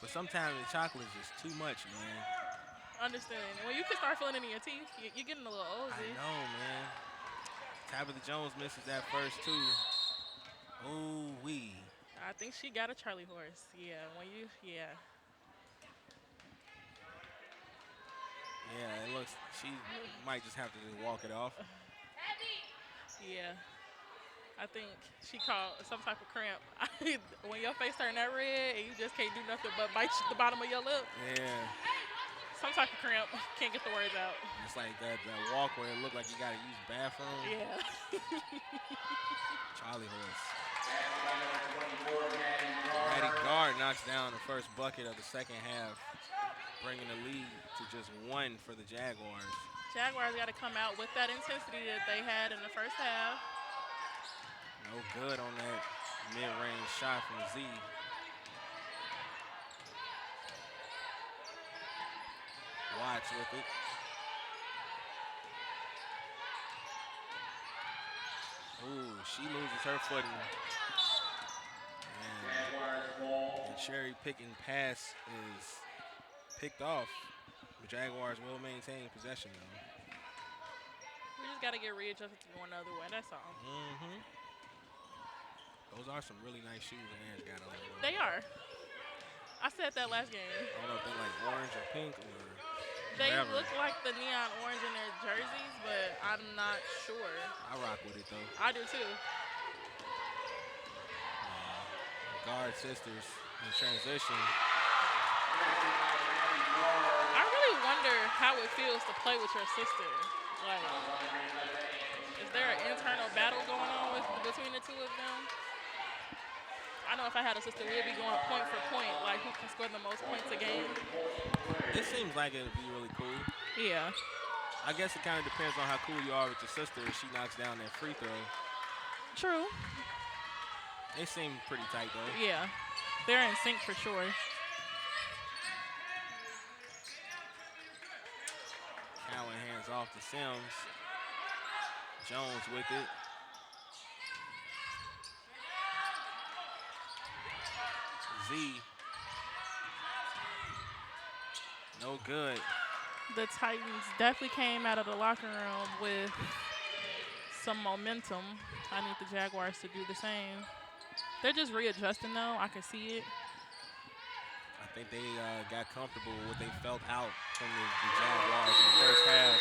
But sometimes the chocolate is just too much, man. Understand. When you can start feeling it in your teeth, you're getting a little old. I know, man. Tabitha Jones misses that first too. Ooh wee. I think she got a Charlie horse. Yeah, Yeah, it looks, she might just have to just walk it off. Yeah. I think she caught some type of cramp. When your face turn that red and you just can't do nothing but bite the bottom of your lip. Yeah. Some type of cramp. Can't get the words out. It's like that walk where it looked like you gotta use the bathroom. Yeah. Charlie horse. Maddie Guard knocks down the first bucket of the second half, bringing the lead to just 1 for the Jaguars. Jaguars got to come out with that intensity that they had in the first half. No good on that mid-range shot from Z. Watch with it. Ooh, she loses her footing. And the cherry-picking pass is picked off. The Jaguars will maintain possession, though. We just got to get readjusted to going the other way. That's all. Mm-hmm. Those are some really nice shoes that Aaron's got on. They are. I said that last game. I don't know if they're like orange or pink or They whatever. look like the neon orange in their jerseys, but I'm not sure. I rock with it, though. I do, too. Guard sisters in transition. I really wonder how it feels to play with your sister. Like, is there an internal battle going on between the two of them? I know if I had a sister, we'd be going point for point, like who can score the most points a game. It seems like it would be really cool. Yeah. I guess it kind of depends on how cool you are with your sister if she knocks down that free throw. True. They seem pretty tight, though. Yeah. They're in sync for sure. Cowan hands off to Sims. Jones with it. Z. No good. The Titans definitely came out of the locker room with some momentum. I need the Jaguars to do the same. They're just readjusting, though. I can see it. I think they got comfortable with what they felt out from the Jaguars in the first half.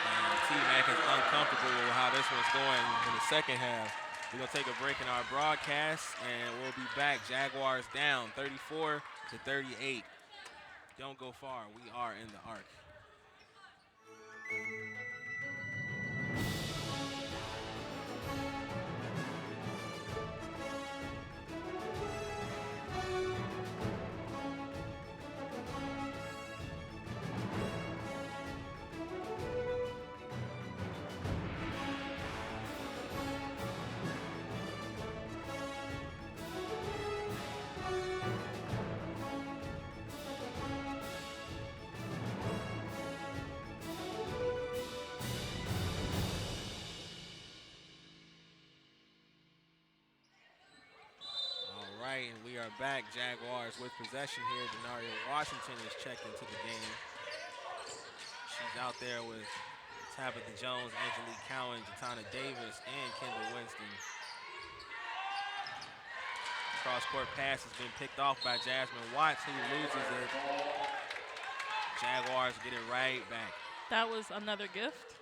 And T-Mac is uncomfortable with how this one's going in the second half. We're going to take a break in our broadcast, and we'll be back. Jaguars down 34-38. Don't go far. We are in the arc. And we are back. Jaguars with possession here. Denaria Washington is checked into the game. She's out there with Tabitha Jones, Angelique Cowan, Jatana Davis, and Kendall Winston. Cross-court pass has been picked off by Jasmine Watts, who loses it. Jaguars get it right back. That was another gift.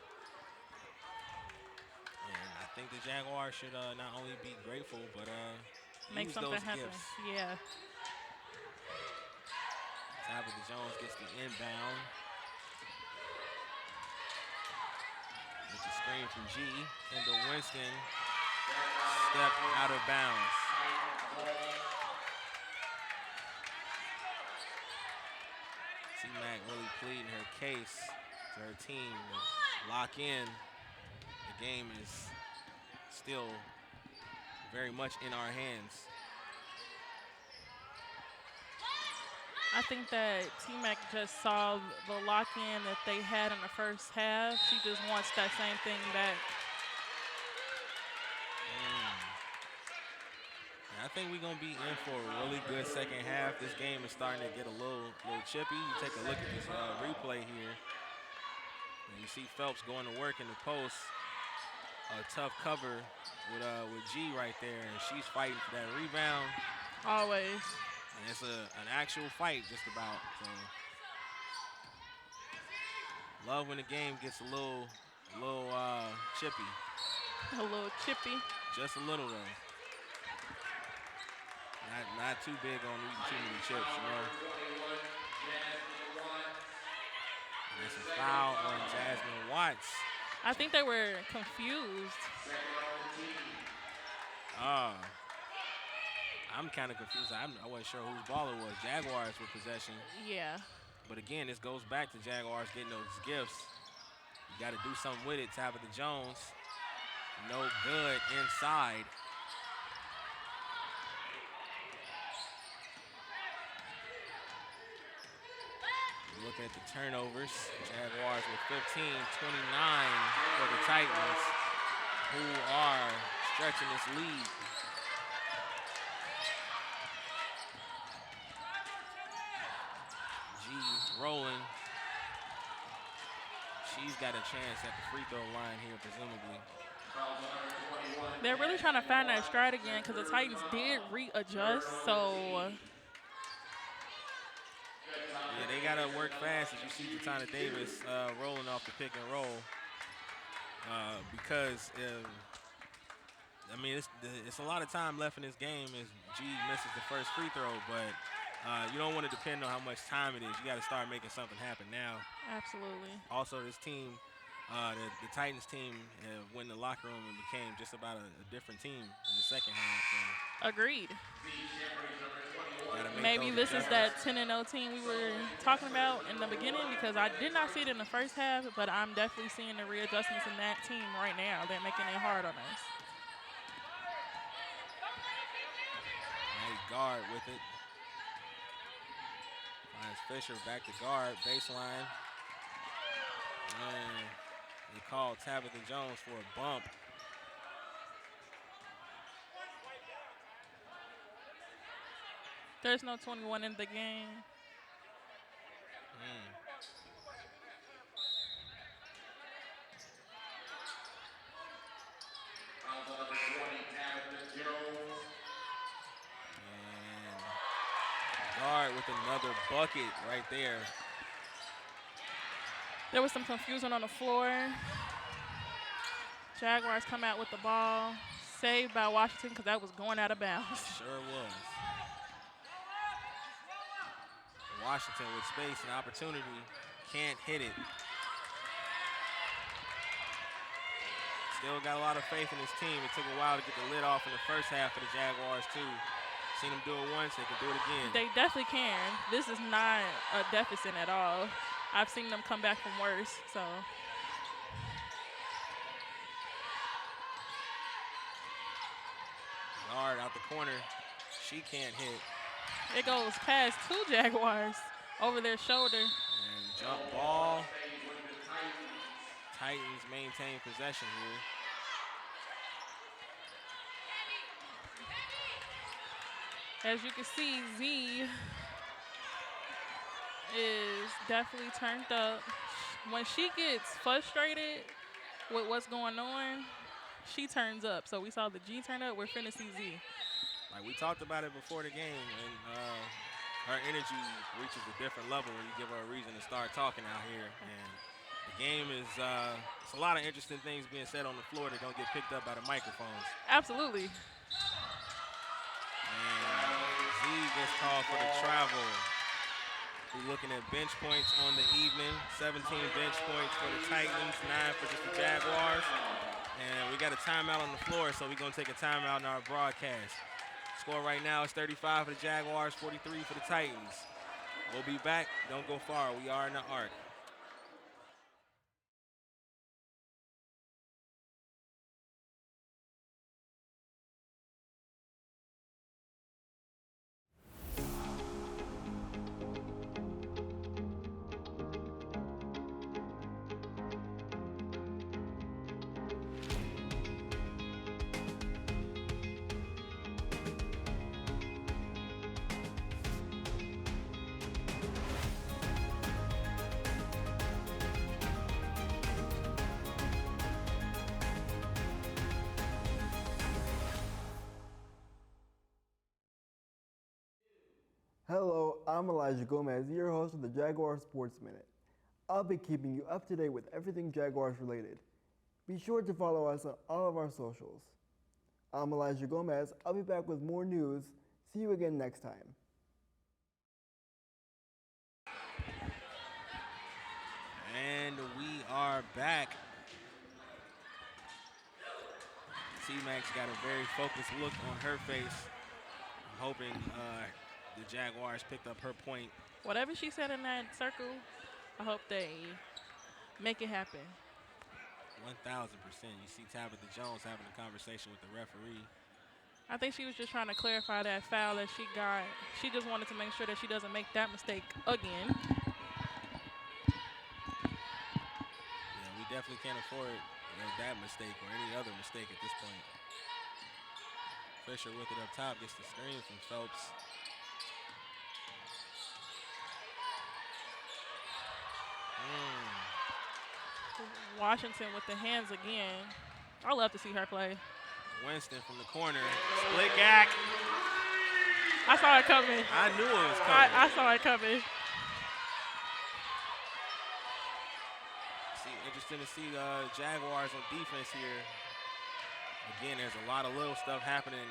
And I think the Jaguars should not only be grateful, but make use something those happen. gifts. Yeah. Tabitha Jones gets the inbound. With the screen from G. Kendall Winston stepped out of bounds. T-Mac really pleading her case to her team to lock in. The game is still very much in our hands. I think that T-Mac just saw the lock-in that they had in the first half. She just wants that same thing back. I think we're going to be in for a really good second half. This game is starting to get a little chippy. You take a look at this replay here. And you see Phelps going to work in the post. A tough cover with G right there, and she's fighting for that rebound. Always. And it's an actual fight just about. So love when the game gets a little chippy. A little chippy. Just a little though. Not too big on eating too many chips, you know. And it's a foul on Jasmine Watts. I think they were confused. I'm kind of confused. I wasn't sure whose ball it was. Jaguars with possession. Yeah. But again, this goes back to Jaguars getting those gifts. You got to do something with it. Tabitha Jones, no good inside. Looking at the turnovers, Jaguars with 15, 29 for the Titans, who are stretching this lead. G rolling. She's got a chance at the free throw line here, presumably. They're really trying to find that stride again because the Titans did readjust, so. Yeah, they got to work fast, as you see Jatana Davis rolling off the pick and roll. Because, I mean, it's a lot of time left in this game as G misses the first free throw, but you don't want to depend on how much time it is. You got to start making something happen now. Absolutely. Also, this team, the Titans team, went in the locker room and became just about a different team in the second half. So. Agreed. Maybe this is that 10-0 team we were talking about in the beginning, because I did not see it in the first half, but I'm definitely seeing the readjustments in that team right now. They're making it hard on us. Nice guard with it. Finds Fisher back to guard, baseline. And they call Tabitha Jones for a bump. There's no 21 in the game. And guard with another bucket right there. There was some confusion on the floor. Jaguars come out with the ball. Saved by Washington because that was going out of bounds. Sure was. Washington with space and opportunity, can't hit it. Still got a lot of faith in this team. It took a while to get the lid off in the first half of the Jaguars too. Seen them do it once, they can do it again. They definitely can. This is not a deficit at all. I've seen them come back from worse, so. Guard out the corner, she can't hit. It goes past two Jaguars over their shoulder. And jump ball. Titans maintain possession here. As you can see, Z is definitely turned up. When she gets frustrated with what's going on, she turns up. So we saw the G turn up, we're finna see Z. Like we talked about it before the game, and her energy reaches a different level when you give her a reason to start talking out here. And the game is, it's a lot of interesting things being said on the floor that don't get picked up by the microphones. Absolutely. And Z gets called for the travel. We're looking at bench points on the evening. 17 bench points for the Titans, 9 for just the Jaguars. And we got a timeout on the floor, so we're going to take a timeout in our broadcast. Score right now is 35 for the Jaguars, 43 for the Titans. We'll be back. Don't go far. We are in the arc. Hello, I'm Elijah Gomez, your host of the Jaguar Sports Minute. I'll be keeping you up to date with everything Jaguars related. Be sure to follow us on all of our socials. I'm Elijah Gomez. I'll be back with more news. See you again next time. And we are back. T-Mac's got a very focused look on her face. I'm hoping the Jaguars picked up her point. Whatever she said in that circle, I hope they make it happen. 1,000%. You see Tabitha Jones having a conversation with the referee. I think she was just trying to clarify that foul that she got. She just wanted to make sure that she doesn't make that mistake again. Yeah, we definitely can't afford that mistake or any other mistake at this point. Fisher with it up top, gets the screen from Phelps. Washington with the hands again. I love to see her play. Winston from the corner. Split gack. I saw it coming. I knew it was coming. I saw it coming. Interesting to see Jaguars on defense here. Again, there's a lot of little stuff happening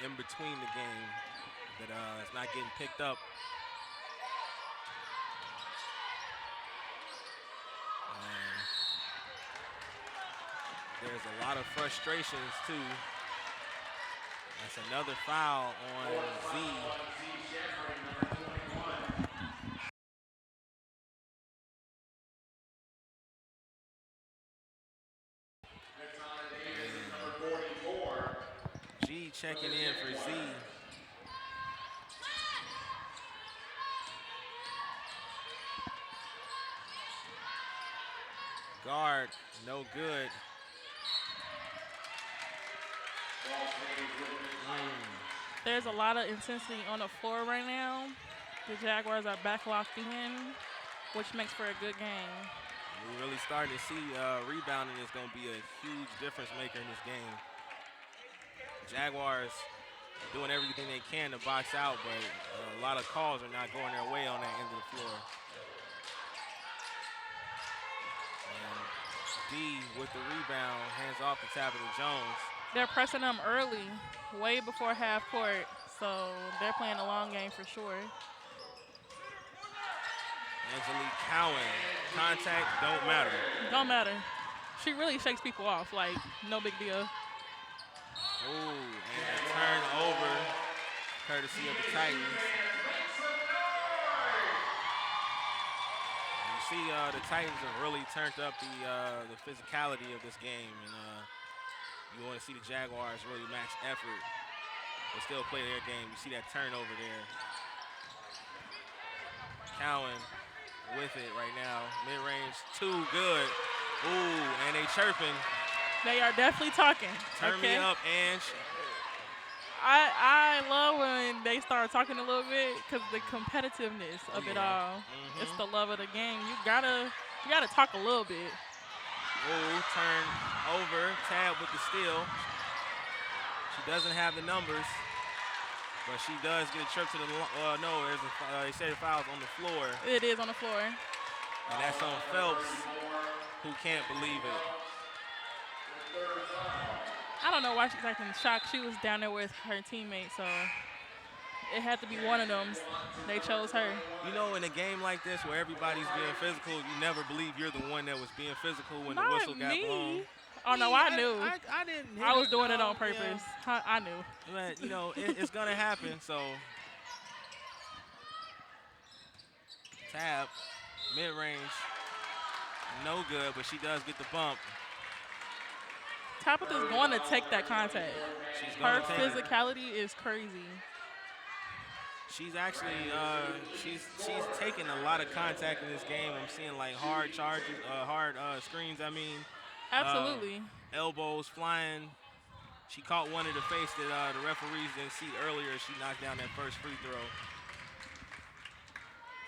in between the game that is not getting picked up. There's a lot of frustrations, too. That's another foul on Z. G checking in for Z. Guard, no good. There's a lot of intensity on the floor right now. The Jaguars are back locked in, which makes for a good game. We're really starting to see rebounding is going to be a huge difference maker in this game. Jaguars doing everything they can to box out, but a lot of calls are not going their way on that end of the floor. And D with the rebound, hands off to Tabitha Jones. They're pressing them early, way before half court, so they're playing a long game for sure. Angelique Cowan, contact don't matter. Don't matter. She really shakes people off, like no big deal. Ooh, and a turnover, courtesy of the Titans. And you see the Titans have really turned up the physicality of this game, and you want to see the Jaguars really match effort, but still play their game. You see that turnover there. Cowan with it right now. Mid-range, too good. Ooh, and they chirping. They are definitely talking. Turn me up, Ange. I love when they start talking a little bit because the competitiveness of it all. It's the love of the game. You gotta talk a little bit. Ooh, turn over, Tab with the steal. She doesn't have the numbers, but she does get a trip to the, no, there's they say the foul's on the floor. It is on the floor. And that's on Phelps, who can't believe it. I don't know why she's acting shocked. She was down there with her teammates, so it had to be one of them. They chose her. You know, in a game like this where everybody's being physical, you never believe you're the one that was being physical when the whistle got blown. Oh, no, I knew. I didn't hit I was her. doing it No, on purpose. yeah. I knew. But, you know, it's going to happen. So, Tab, mid-range, no good, but she does get the bump. Tabitha's going to take that contact. Her physicality is crazy. She's actually she's taking a lot of contact in this game. I'm seeing like hard charges, hard screens. I mean, absolutely. Elbows flying. She caught one in the face that the referees didn't see earlier. She knocked down that first free throw.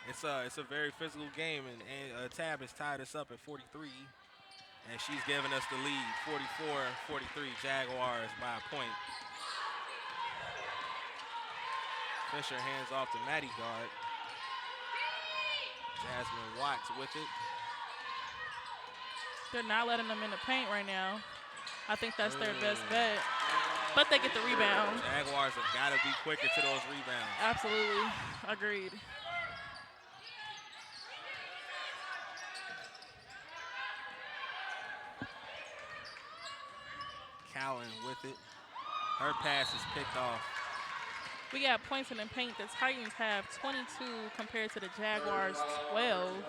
It's a very physical game, and Tab has tied us up at 43, and she's giving us the lead, 44-43, Jaguars by a point. Fisher hands off to Maddie guard. Jasmine Watts with it. They're not letting them in the paint right now. I think that's their best bet. But they get the rebound. Jaguars have got to be quicker to those rebounds. Absolutely. Agreed. Cowan with it. Her pass is picked off. We got points in the paint. The Titans have 22 compared to the Jaguars 12.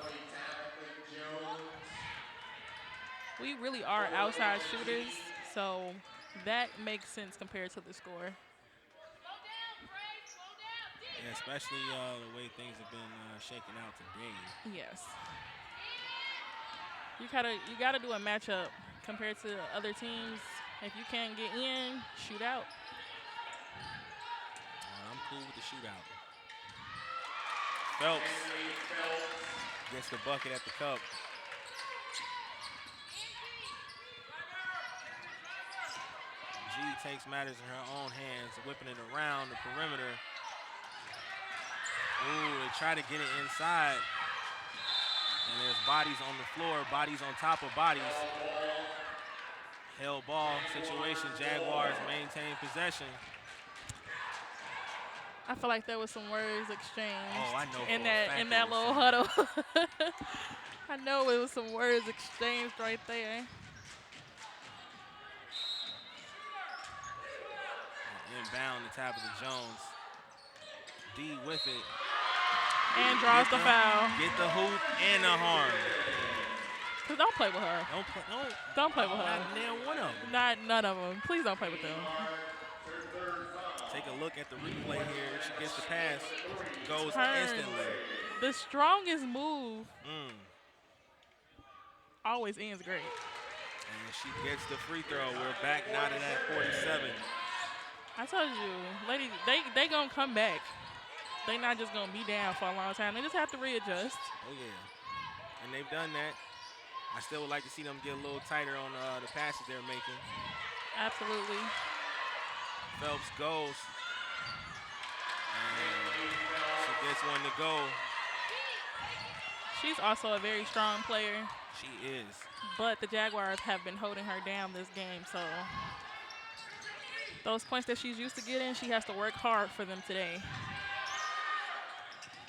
We really are outside shooters, so that makes sense compared to the score. Yeah, especially the way things have been shaking out today. Yes. You gotta do a matchup compared to other teams. If you can't get in, shoot out. I'm cool with the shootout. Phelps gets the bucket at the cup. G takes matters in her own hands, whipping it around the perimeter. Ooh, they try to get it inside. And there's bodies on the floor, bodies on top of bodies. Held ball situation, Jaguars maintain possession. I feel like there was some words exchanged. Oh, I know. In that little huddle. I know it was some words exchanged right there. Inbound to Tabitha Jones. D with it. And draws the foul. Get the hoop and the harm. Cause don't play with her. Don't play with her. Not nail one of them. Not none of them. Please don't play with them. Take a look at the replay here. She gets the pass, goes instantly. The strongest move always ends great. And she gets the free throw. We're back knotted at 47. I told you, lady, they gonna come back. They not just gonna be down for a long time. They just have to readjust. Oh yeah, and they've done that. I still would like to see them get a little tighter on the passes they're making. Absolutely. Phelps goes. And she gets one to go. She's also a very strong player. She is. But the Jaguars have been holding her down this game, so those points that she's used to getting, she has to work hard for them today.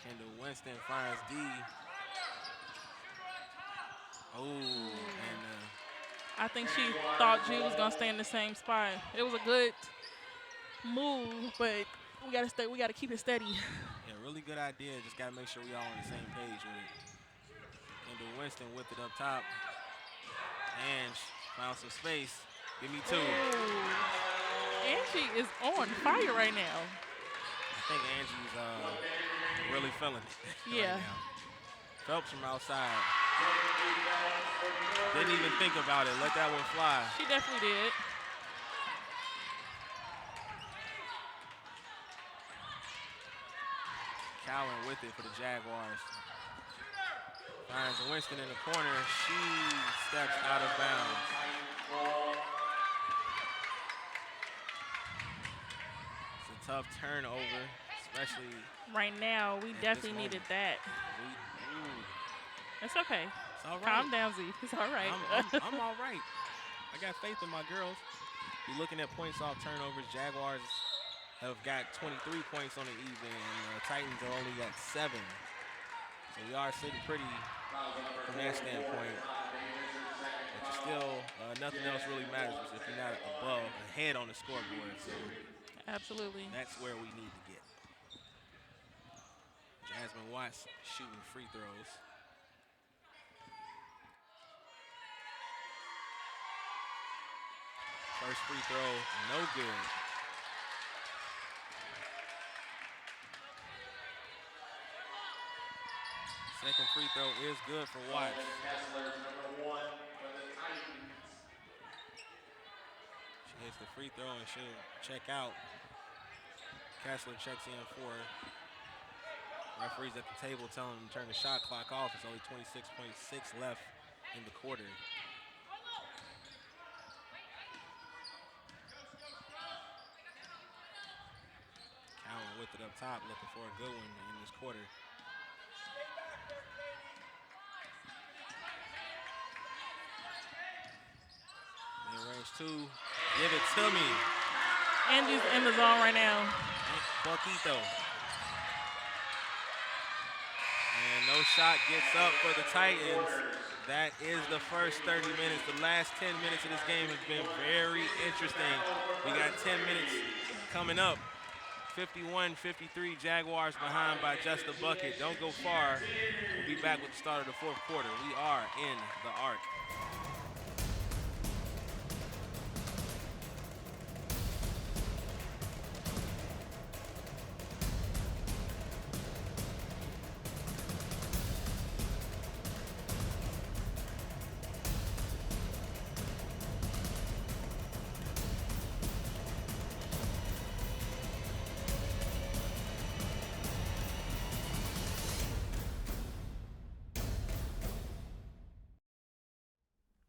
Kendall Winston finds D. Oh, and I think she thought G was gonna stay in the same spot. It was a good move, but we gotta keep it steady. Yeah, really good idea. Just gotta make sure we all on the same page with it. Kendall Winston whipped it up top. And found some space. Give me two. Angie is on fire right now. I think Angie's really feeling it. Yeah. Right now. Phelps from outside. Didn't even think about it. Let that one fly. She definitely did. Cowan with it for the Jaguars. Finds Winston in the corner. She steps out of bounds. It's a tough turnover, especially right now. We definitely needed that. It's okay. It's all right. Calm down, Z. It's all right. I'm all right. I got faith in my girls. You're looking at points off turnovers. Jaguars have got 23 points on the evening, and the Titans have only got 7. So we are sitting pretty from that standpoint. But still, nothing else really matters if you're not ahead on the scoreboard. So absolutely, that's where we need to get. Jasmine Watts shooting free throws. First free throw, no good. Second free throw is good for Watts. She hits the free throw and she'll check out. Kessler checks in for her. Referees at the table telling them to turn the shot clock off. It's only 26.6 left in the quarter. Cowan with it up top, looking for a good one in this quarter. Mid-range 2, give it to me. Angie's in the zone right now. Buckito. And no shot gets up for the Titans. That is the first 30 minutes. The last 10 minutes of this game has been very interesting. We got 10 minutes coming up. 51-53, Jaguars behind by just a bucket. Don't go far. We'll be back with the start of the fourth quarter. We are in the arc.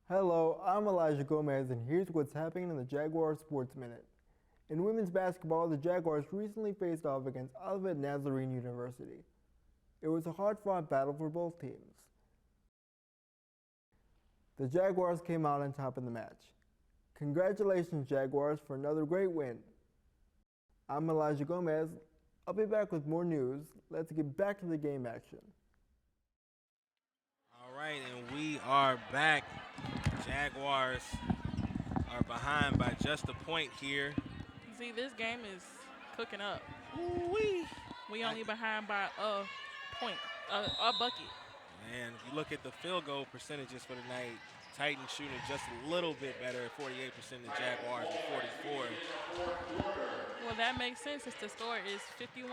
Hello, I'm Elijah Gomez, and here's what's happening in the Jaguars Sports Minute. In women's basketball, the Jaguars recently faced off against Olivet Nazarene University. It was a hard-fought battle for both teams. The Jaguars came out on top in the match. Congratulations, Jaguars, for another great win. I'm Elijah Gomez. I'll be back with more news. Let's get back to the game action. All right, and we are back. Jaguars are behind by just a point here. See, this game is cooking up. Ooh-wee. We only behind by a point, a bucket. And if you look at the field goal percentages for the night, Titans shooting just a little bit better at 48%, the Jaguars at 44%. Well, that makes sense since the score is 51-53.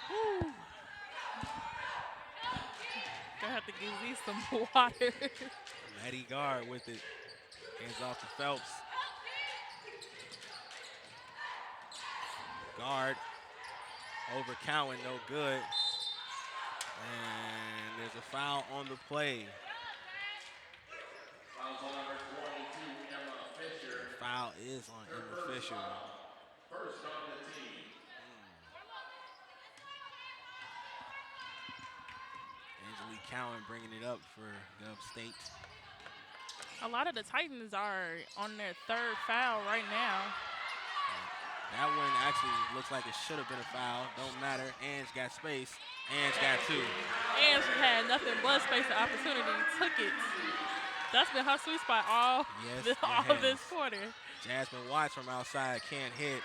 Woo. Gonna have to give these some water. Maddie Guard with it. Hands off to Phelps. Guard over Cowan, no good. And there's a foul on the play. Foul is on Emma Fisher. First on the team. Angelique Cowan bringing it up for Gov State. A lot of the Titans are on their third foul right now. That one actually looks like it should have been a foul. Don't matter. Ange got space. Ange got 2. Ange had nothing but space and opportunity. Took it. That's been her sweet spot all this quarter. Jasmine Watts from outside can't hit.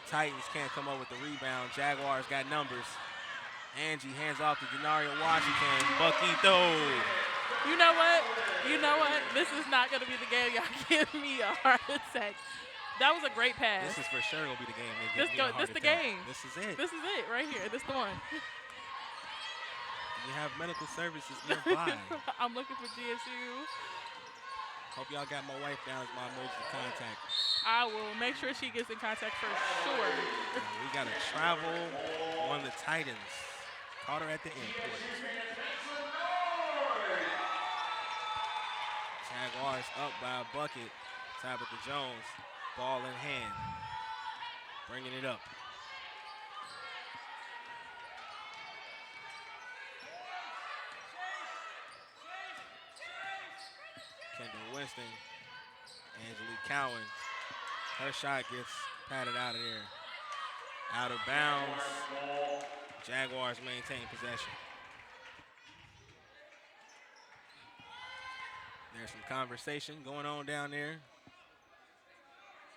Titans can't come up with the rebound. Jaguars got numbers. Angie hands off to Denaria Washington. Buckito. You know what? You know what? This is not going to be the game y'all give me a heart attack. That was a great pass. This is for sure going to be the game. This the game. This is it. This is it right here. This the one. You have medical services nearby. I'm looking for GSU. Hope y'all got my wife down as my emergency contact. I will make sure she gets in contact for sure. We got to travel on the Titans. Caught her at the airport. Jaguars up by a bucket. Tabitha Jones, ball in hand. Bringing it up. Kendall Winston, Angelique Cowan Her shot gets patted out of there. Out of bounds. Jaguars maintain possession. There's some conversation going on down there.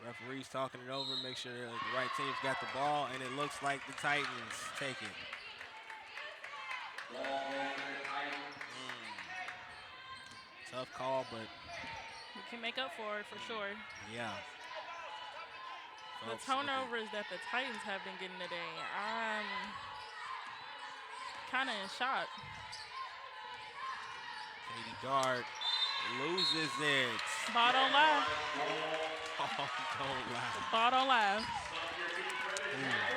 Referees talking it over, make sure the right team's got the ball, and it looks like the Titans take it. Tough call, but we can make up for it for sure. Yeah. The turnovers that the Titans have been getting today, I'm kind of in shock. Katie Gard loses it. Ball don't lie. Don't lie. Ball don't lie.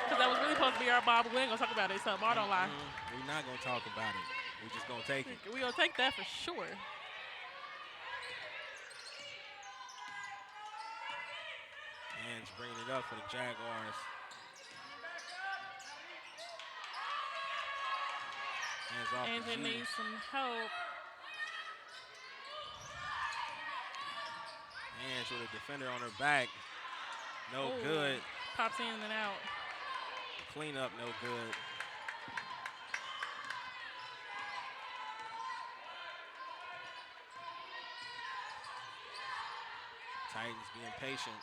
Because that was really supposed to be our Bob. We ain't going to talk about it, so ball don't lie. We're not going to talk about it. We're just going to take it. We're going to take that for sure. Hands bringing it up for the Jaguars. Hands off Angel to G. needs some help. Hands with a defender on her back. No good. Pops in and out. Cleanup, no good. Titans being patient.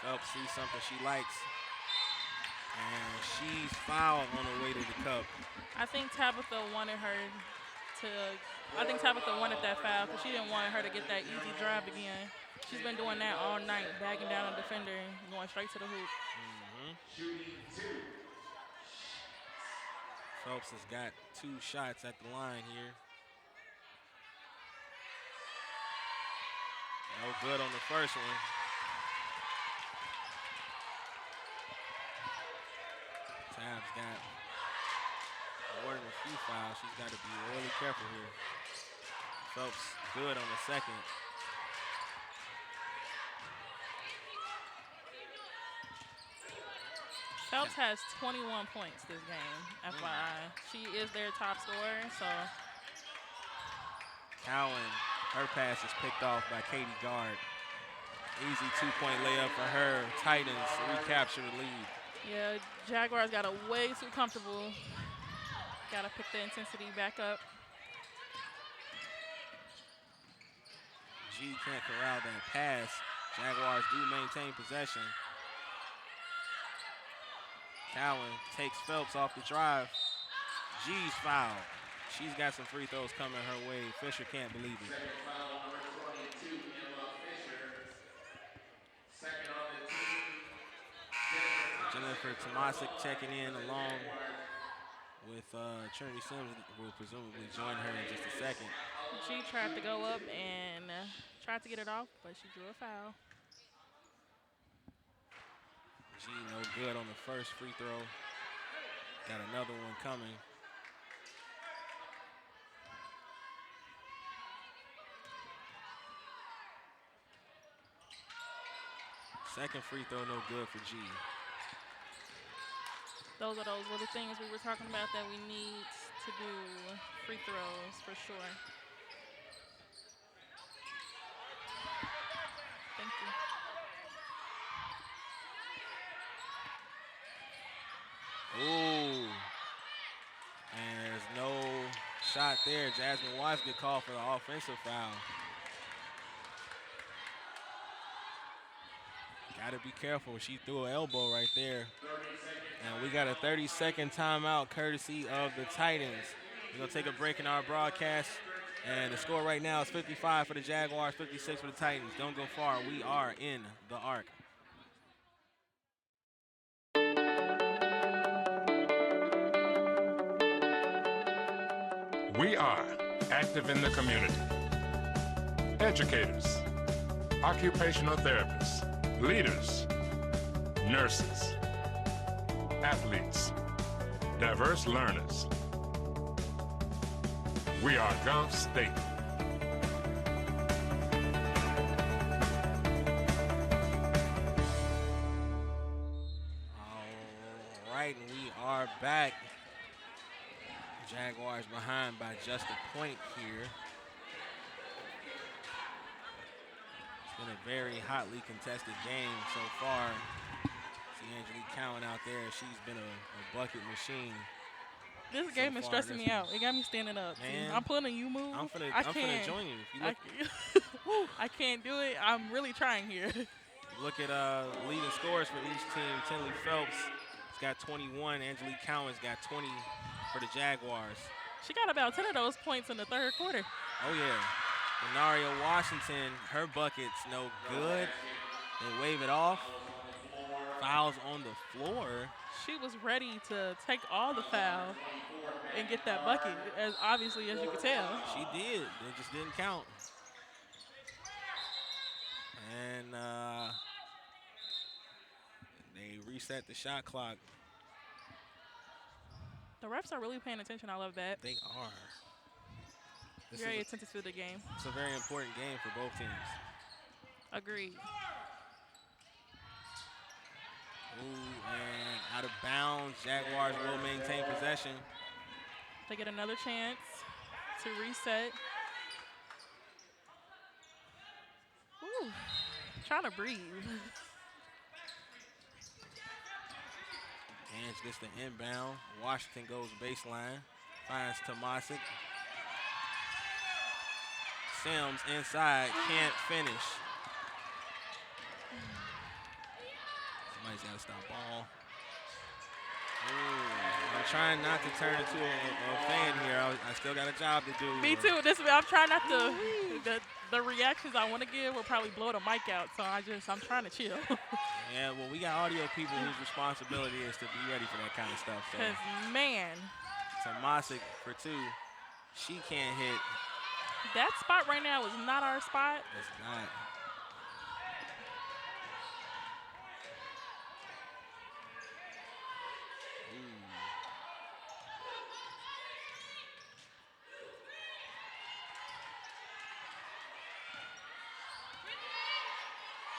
Phelps sees something she likes. And she's fouled on her way to the cup. I think Tabitha wanted her to, I think Tabitha wanted that foul because she didn't want her to get that easy drive again. She's been doing that all night, bagging down a defender and going straight to the hoop. Phelps has got 2 shots at the line here. No good on the first one. Tab's got more than a few fouls. She's got to be really careful here. Phelps good on the second. Phelps has 21 points this game, FYI. She is their top scorer, so. Cowan, her pass is picked off by Katie Gard. Easy 2-point layup for her. Titans recapture the lead. Yeah, Jaguars got way too comfortable. Got to pick the intensity back up. G can't corral that pass. Jaguars do maintain possession. Cowan takes Phelps off the drive. G's fouled. She's got some free throws coming her way. Fisher can't believe it. Jennifer Tomasic checking in along with Trinity Sims, who will presumably join her in just a second. She tried to go up and tried to get it off, but she drew a foul. G no good on the first free throw. Got another one coming. Second free throw no good for G. Those are those little things we were talking about that we need to do. Free throws for sure. Thank you. Ooh. And there's no shot there. Jasmine Watts get called for the offensive foul. Got to be careful. She threw an elbow right there. And we got a 30-second timeout courtesy of the Titans. We're going to take a break in our broadcast. And the score right now is 55 for the Jaguars, 56 for the Titans. Don't go far. We are in the arc. We are active in the community. Educators, occupational therapists, leaders, nurses, athletes, diverse learners. We are Gulf State. All right, and we are back. Jaguars behind by just a point here. been a very hotly contested game so far. See Angelique Cowan out there. She's been a bucket machine. This game is stressing me out. It got me standing up. Man, I'm pulling a U move. I'm finna join you. If you look, I can't do it. I'm really trying here. Look at leading scorers for each team. Tinley Phelps has got 21. Angelique Cowan's got 20 for the Jaguars. She got about 10 of those points in the third quarter. Oh, yeah. Denaria Washington, her bucket's no good. They wave it off. Fouls on the floor. She was ready to take all the foul and get that bucket, as obviously as you could tell. She did. It just didn't count. And they reset the shot clock. The refs are really paying attention. I love that. They are. Very attentive to the game. It's a very important game for both teams. Agreed. Ooh, and out of bounds. Jaguars will maintain possession. They get another chance to reset. Ooh, trying to breathe. Ange gets the inbound. Washington goes baseline. Finds Tomasic. Sims inside, can't finish. Somebody's got to stop ball. Ooh, I'm trying not to turn into a fan here. I still got a job to do. Me too. I'm trying not to. The reactions I want to give will probably blow the mic out, so I'm trying to chill. Yeah, well, we got audio people whose responsibility is to be ready for that kind of stuff. Because, man. Tomasic for two. She can't hit. That spot right now is not our spot. It's not.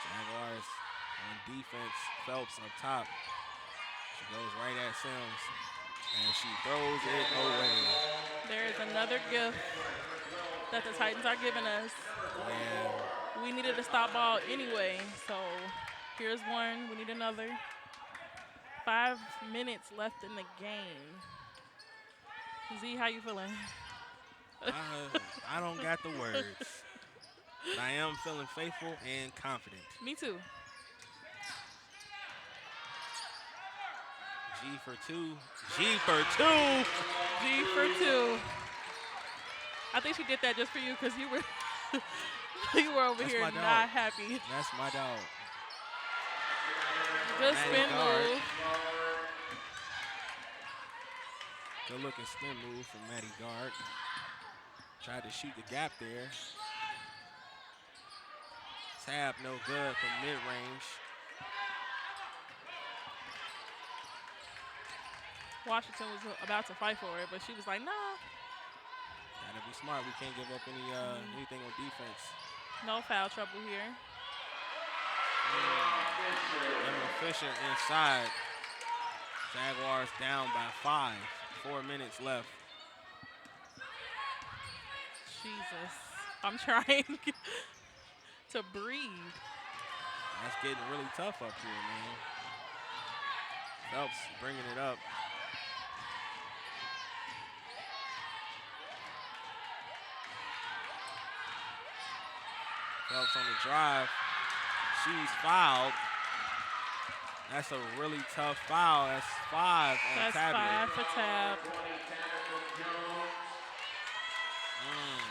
Jaguars on defense. Phelps up top. She goes right at Sims. And she throws it away. There is another gift that the Titans are giving us. Yeah. We needed to stop ball anyway, so here's one. We need another. 5 minutes left in the game. Z, how you feeling? I don't got the words. But I am feeling faithful and confident. Me too. G for two. G for two. G for two. I think she did that just for you because you were over here not happy. That's my dog. Good spin move. Good looking spin move from Maddie Gard. Tried to shoot the gap there. Tab no good from mid-range. Washington was about to fight for it, but she was like, nah. Gotta be smart. We can't give up anything on defense. No foul trouble here. Emma Fisher inside. Jaguars down by 5. 4 minutes left. Jesus. I'm trying to breathe. That's getting really tough up here, man. Phelps bringing it up. Phelps on the drive. She's fouled. That's a really tough foul. That's 5 on Tabby. That's 5 for Tab.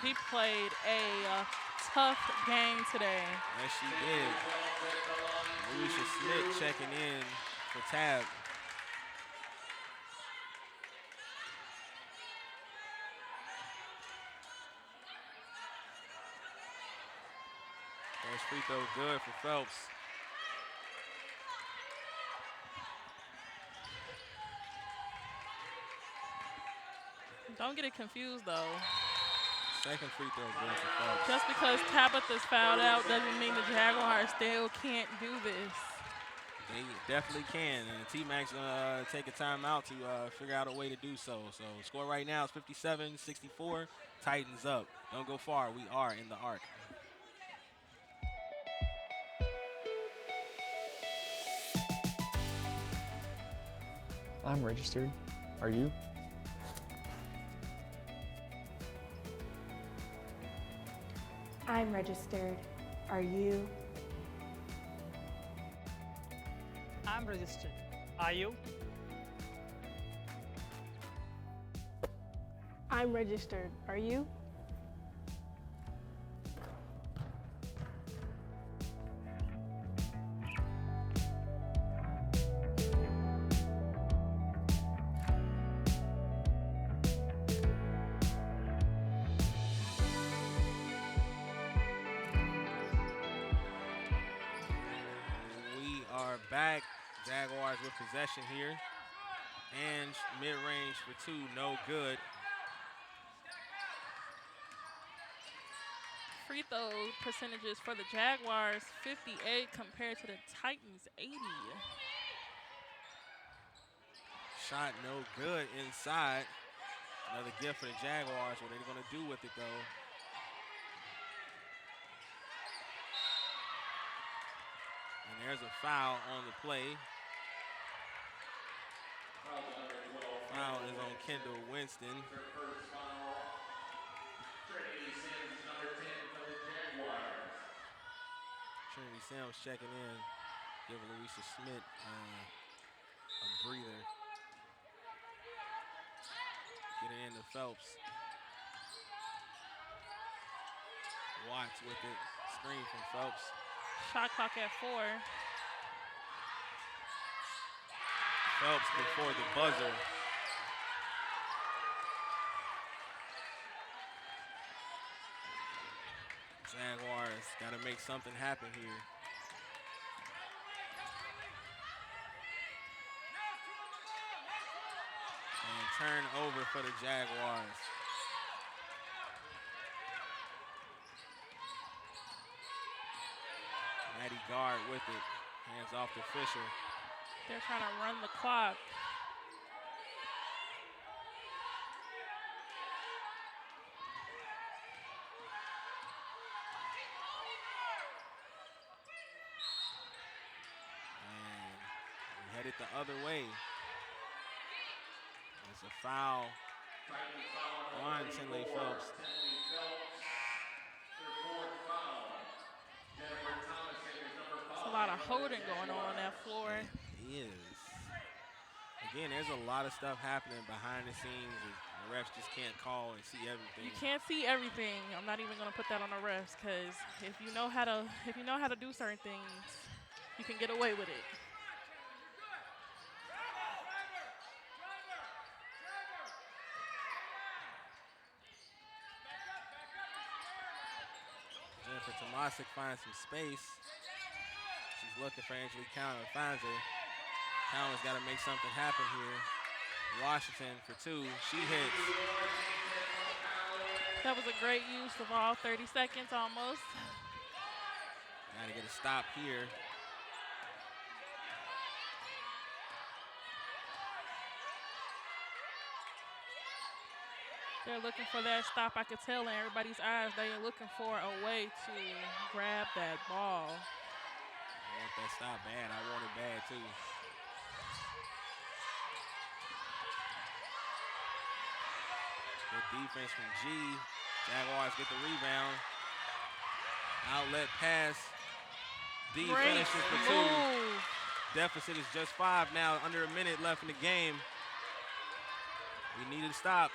He played a tough game today. Yes, she did. Alicia Smith checking in for Tab. First free throw good for Phelps. Don't get it confused, though. Second free throw good for Phelps. Just because Tabitha's fouled out doesn't mean the Jaguars still can't do this. They definitely can, and the T-Mac's going to take a timeout to figure out a way to do so. So score right now is 57-64. Titans up. Don't go far. We are in the arc. I'm registered. Are you? I'm registered. Are you? I'm registered. Are you? I'm registered. Are you? We are back. Jaguars with possession here. And mid-range for two, no good. Free throw percentages for the Jaguars, 58 compared to the Titans, 80. Shot no good inside. Another gift for the Jaguars. What are they going to do with it, though? And there's a foul on the play. Foul is on Kendall Winston. Trinity Sims checking in, giving Louisa Smith a breather. Get it into Phelps. Watts with it. Screen from Phelps. Shot clock at 4. Phelps before the buzzer. Jaguars got to make something happen here. And turnover for the Jaguars. Matty Guard with it. Hands off to Fisher. They're trying to run the clock. Headed the other way. It's a foul on Tinley Phelps. There's a lot of holding going on that floor. It is. Again, there's a lot of stuff happening behind the scenes. The refs just can't call and see everything. You can't see everything. I'm not even gonna put that on the refs because if you know how to do certain things, you can get away with it. Jennifer Tomasic finds some space. She's looking for Angelique Cowan, finds her. Cowan's got to make something happen here. Washington for two. She hits. That was a great use of all 30 seconds almost. Got to get a stop here. They're looking for that stop. I could tell in everybody's eyes they are looking for a way to grab that ball. I want that stop bad. I want it bad too. Good defense from G. Jaguars get the rebound. Outlet pass. D Great finishes for move. 2. Deficit is just 5 now. Under a minute left in the game. We need to stop.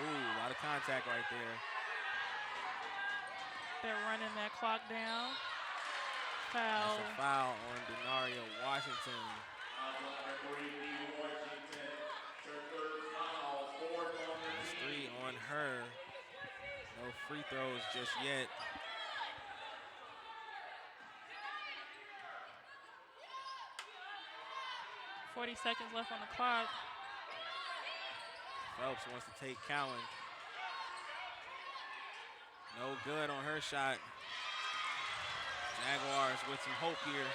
Ooh, a lot of contact right there. They're running that clock down. Foul. That's a foul on Denaria Washington. That's 3 on her. No free throws just yet. $40 seconds left on the clock. Phelps wants to take Cowan. No good on her shot. Jaguars with some hope here.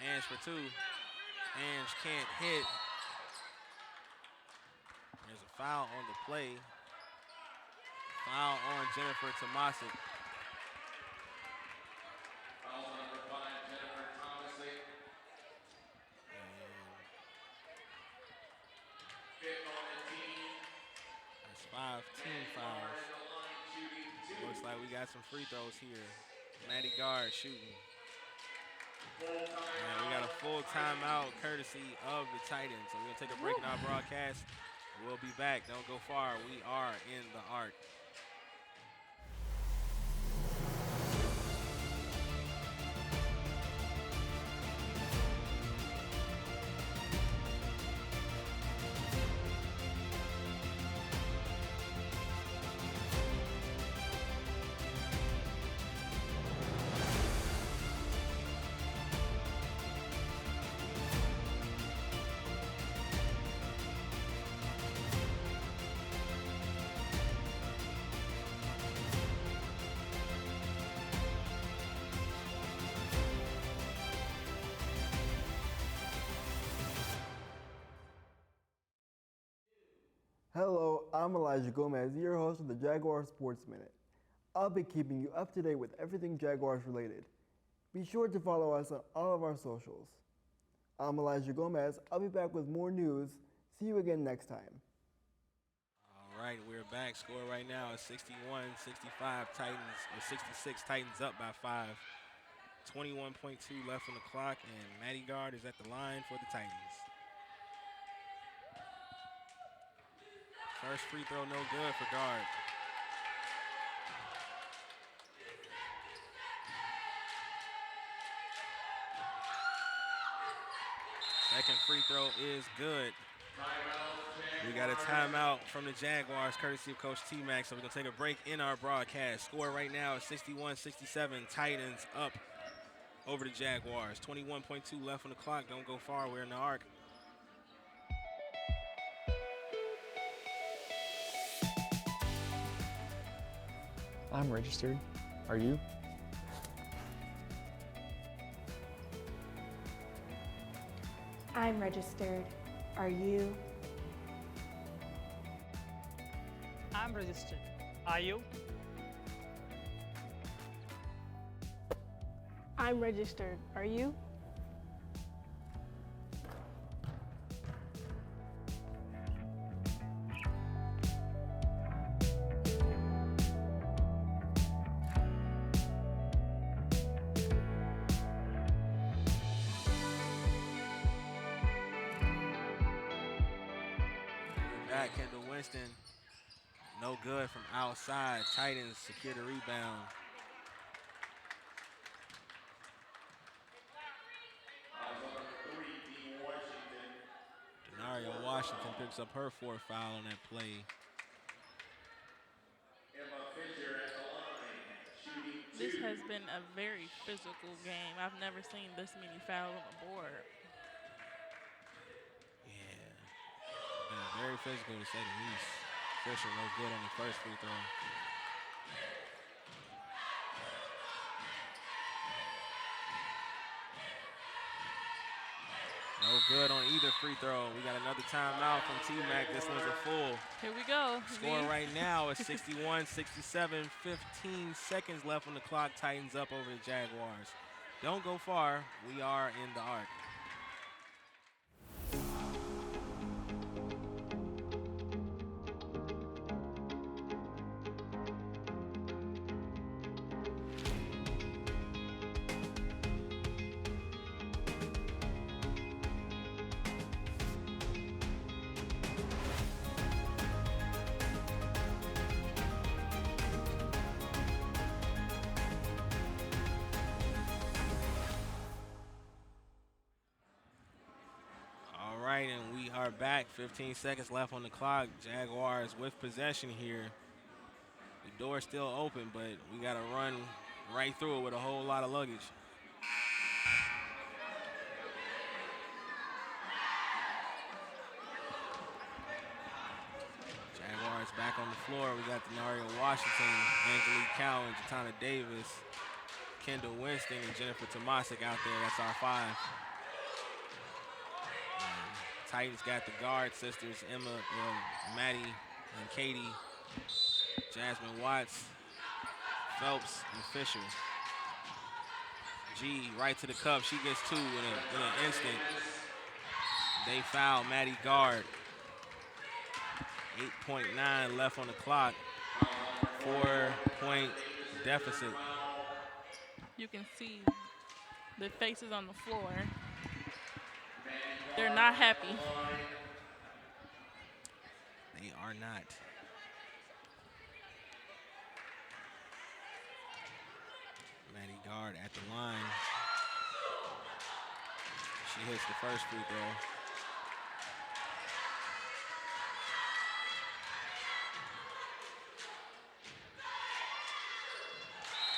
Ange for 2. Ange can't hit. There's a foul on the play. Foul on Jennifer Tomasic. That's 5 team fouls. Looks like we got some free throws here. Maddie Guard shooting. And we got a full timeout courtesy of the Titans. So we're going to take a break in our broadcast. We'll be back. Don't go far. We are in the Arc. Hello, I'm Elijah Gomez, your host of the Jaguar Sports Minute. I'll be keeping you up to date with everything Jaguars related. Be sure to follow us on all of our socials. I'm Elijah Gomez. I'll be back with more news. See you again next time. All right, we're back. Score right now is 61-65 Titans, or 66 Titans up by 5. 21.2 left on the clock, and Maddie Guard is at the line for the Titans. First free throw, no good for Guard. Second free throw is good. We got a timeout from the Jaguars, courtesy of Coach T-Mac, so we're going to take a break in our broadcast. Score right now is 61-67, Titans up over the Jaguars. 21.2 left on the clock. Don't go far. We're in the Arc. I'm registered. Are you? I'm registered. Are you? I'm registered. Are you? I'm registered. Are you? Kendall Winston, no good from outside. Titans secure the rebound. Denaria Washington picks up her 4th foul on that play. This has been a very physical game. I've never seen this many fouls on the board. Very physical to say the least. Fisher no good on the first free throw. No good on either free throw. We got another timeout from T-Mac. This one's a full. Here we go. Score right now is 61-67. 15 seconds left on the clock. Titans up over the Jaguars. Don't go far. We are in the Arc. And we are back. 15 seconds left on the clock. Jaguars with possession here. The door's still open, but we got to run right through it with a whole lot of luggage. Jaguars back on the floor. We got Denaria Washington, Angelique Cowan, Jatana Davis, Kendall Winston, and Jennifer Tomasic out there. That's our 5. Titans got the guard sisters, Emma, Maddie, and Katie Jasmine Watts, Phelps, and Fisher. G right to the cup. She gets two in an instant. They foul Maddie Guard. 8.9 left on the clock. 4-point deficit. You can see the faces on the floor. They're not happy. They are not. Maddie Guard at the line. She hits the first free throw.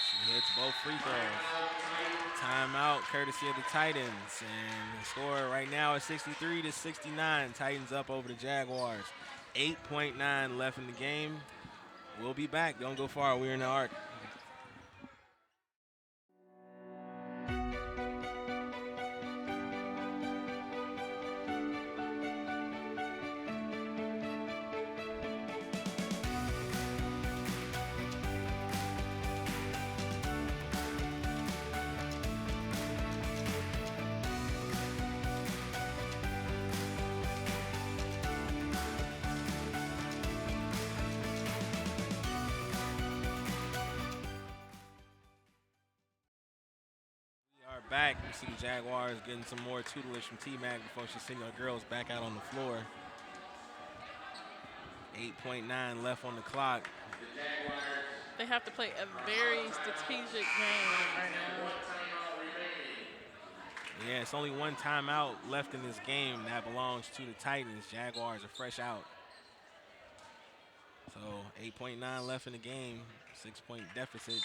She hits both free throws. Timeout courtesy of the Titans. And the score right now is 63-69. Titans up over the Jaguars. 8.9 left in the game. We'll be back. Don't go far. We're in the arc. Back, we see the Jaguars getting some more tutelage from T-Mac before she sends our girls back out on the floor. 8.9 left on the clock. They have to play a very strategic game right now. Yeah, it's only one timeout left in this game that belongs to the Titans. Jaguars are fresh out. So 8.9 left in the game, 6-point deficit.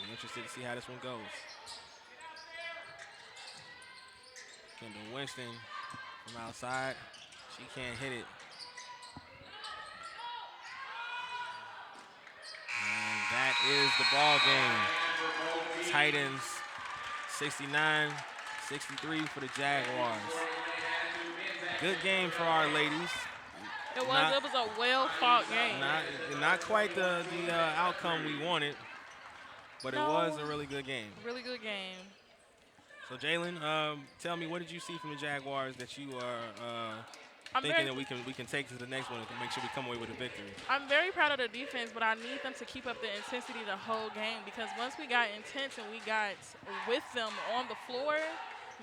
We're interested to see how this one goes. Kendall Winston from outside. She can't hit it. And that is the ball game. Titans 69-63 for the Jaguars. Good game for our ladies. It was a well-fought game. Not quite the outcome we wanted, but it was a really good game. Really good game. So, Jalen, tell me, what did you see from the Jaguars that you are thinking that we can take to the next one and make sure we come away with a victory? I'm very proud of the defense, but I need them to keep up the intensity the whole game, because once we got intense and we got with them on the floor,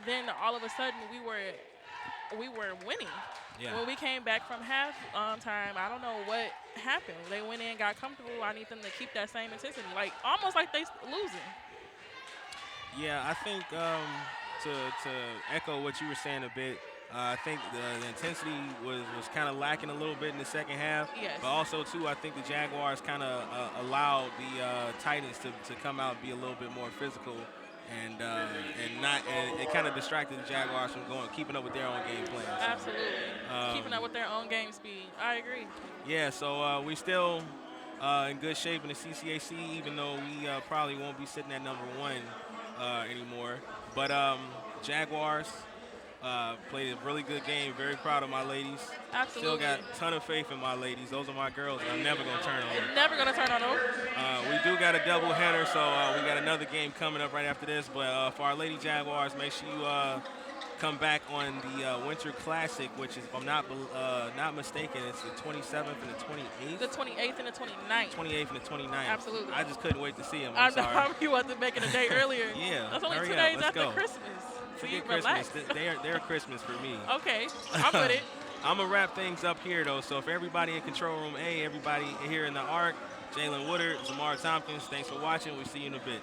then all of a sudden we were winning. Yeah. When we came back from half time, I don't know what happened. They went in, got comfortable. I need them to keep that same intensity, almost like they losing. Yeah, I think to echo what you were saying a bit, I think the intensity was kind of lacking a little bit in the second half. Yes. But also, too, I think the Jaguars kind of allowed the Titans to come out and be a little bit more physical, and it kind of distracted the Jaguars from keeping up with their own game plan. So, absolutely. Keeping up with their own game speed. I agree. Yeah, so we still in good shape in the CCAC, even though we probably won't be sitting at number 1 anymore. But Jaguars played a really good game. Very proud of my ladies. Absolutely. Still got a ton of faith in my ladies. Those are my girls, and I'm never going to turn on them. Never going to turn on them. We do got a double header, so we got another game coming up right after this. But for our Lady Jaguars, make sure you come back on the Winter Classic, which is, if I'm not mistaken, it's the 27th and the 28th. The 28th and the 29th. 28th and the 29th. Absolutely. I just couldn't wait to see them. I know you wasn't making a day earlier. Yeah. That's only 2 hurry days up. Let's after go. Christmas. Forget Christmas. They're Christmas for me. Okay, I'm with it. I'm going to wrap things up here, though. So for everybody in Control Room A, everybody here in the ARC, Jalen Woodard, Zamar Tompkins, thanks for watching. We'll see you in a bit.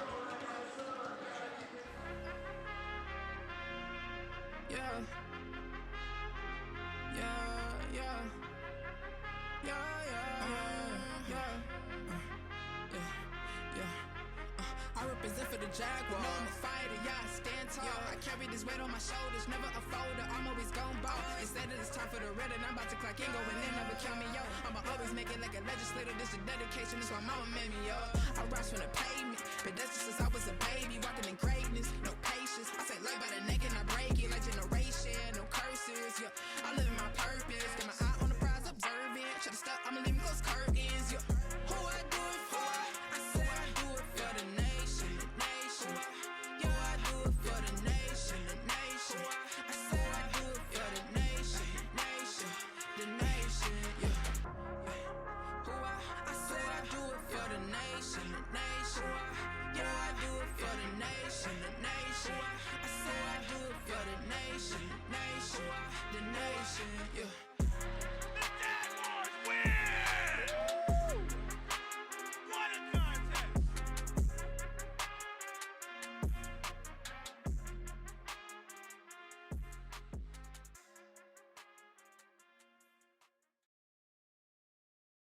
Yeah. I represent for the Jaguar. I'm a fighter, yeah, I stand tall. I carry this weight on my shoulders, never a folder. I'm always gon' ball. Instead of it's time for the red, and I'm about to clock in, going in, never count me out. I'ma always make it like a legislator. This is dedication, that's why mama made me up. I rise from the pavement, but that's just since I was a baby, walking in greatness.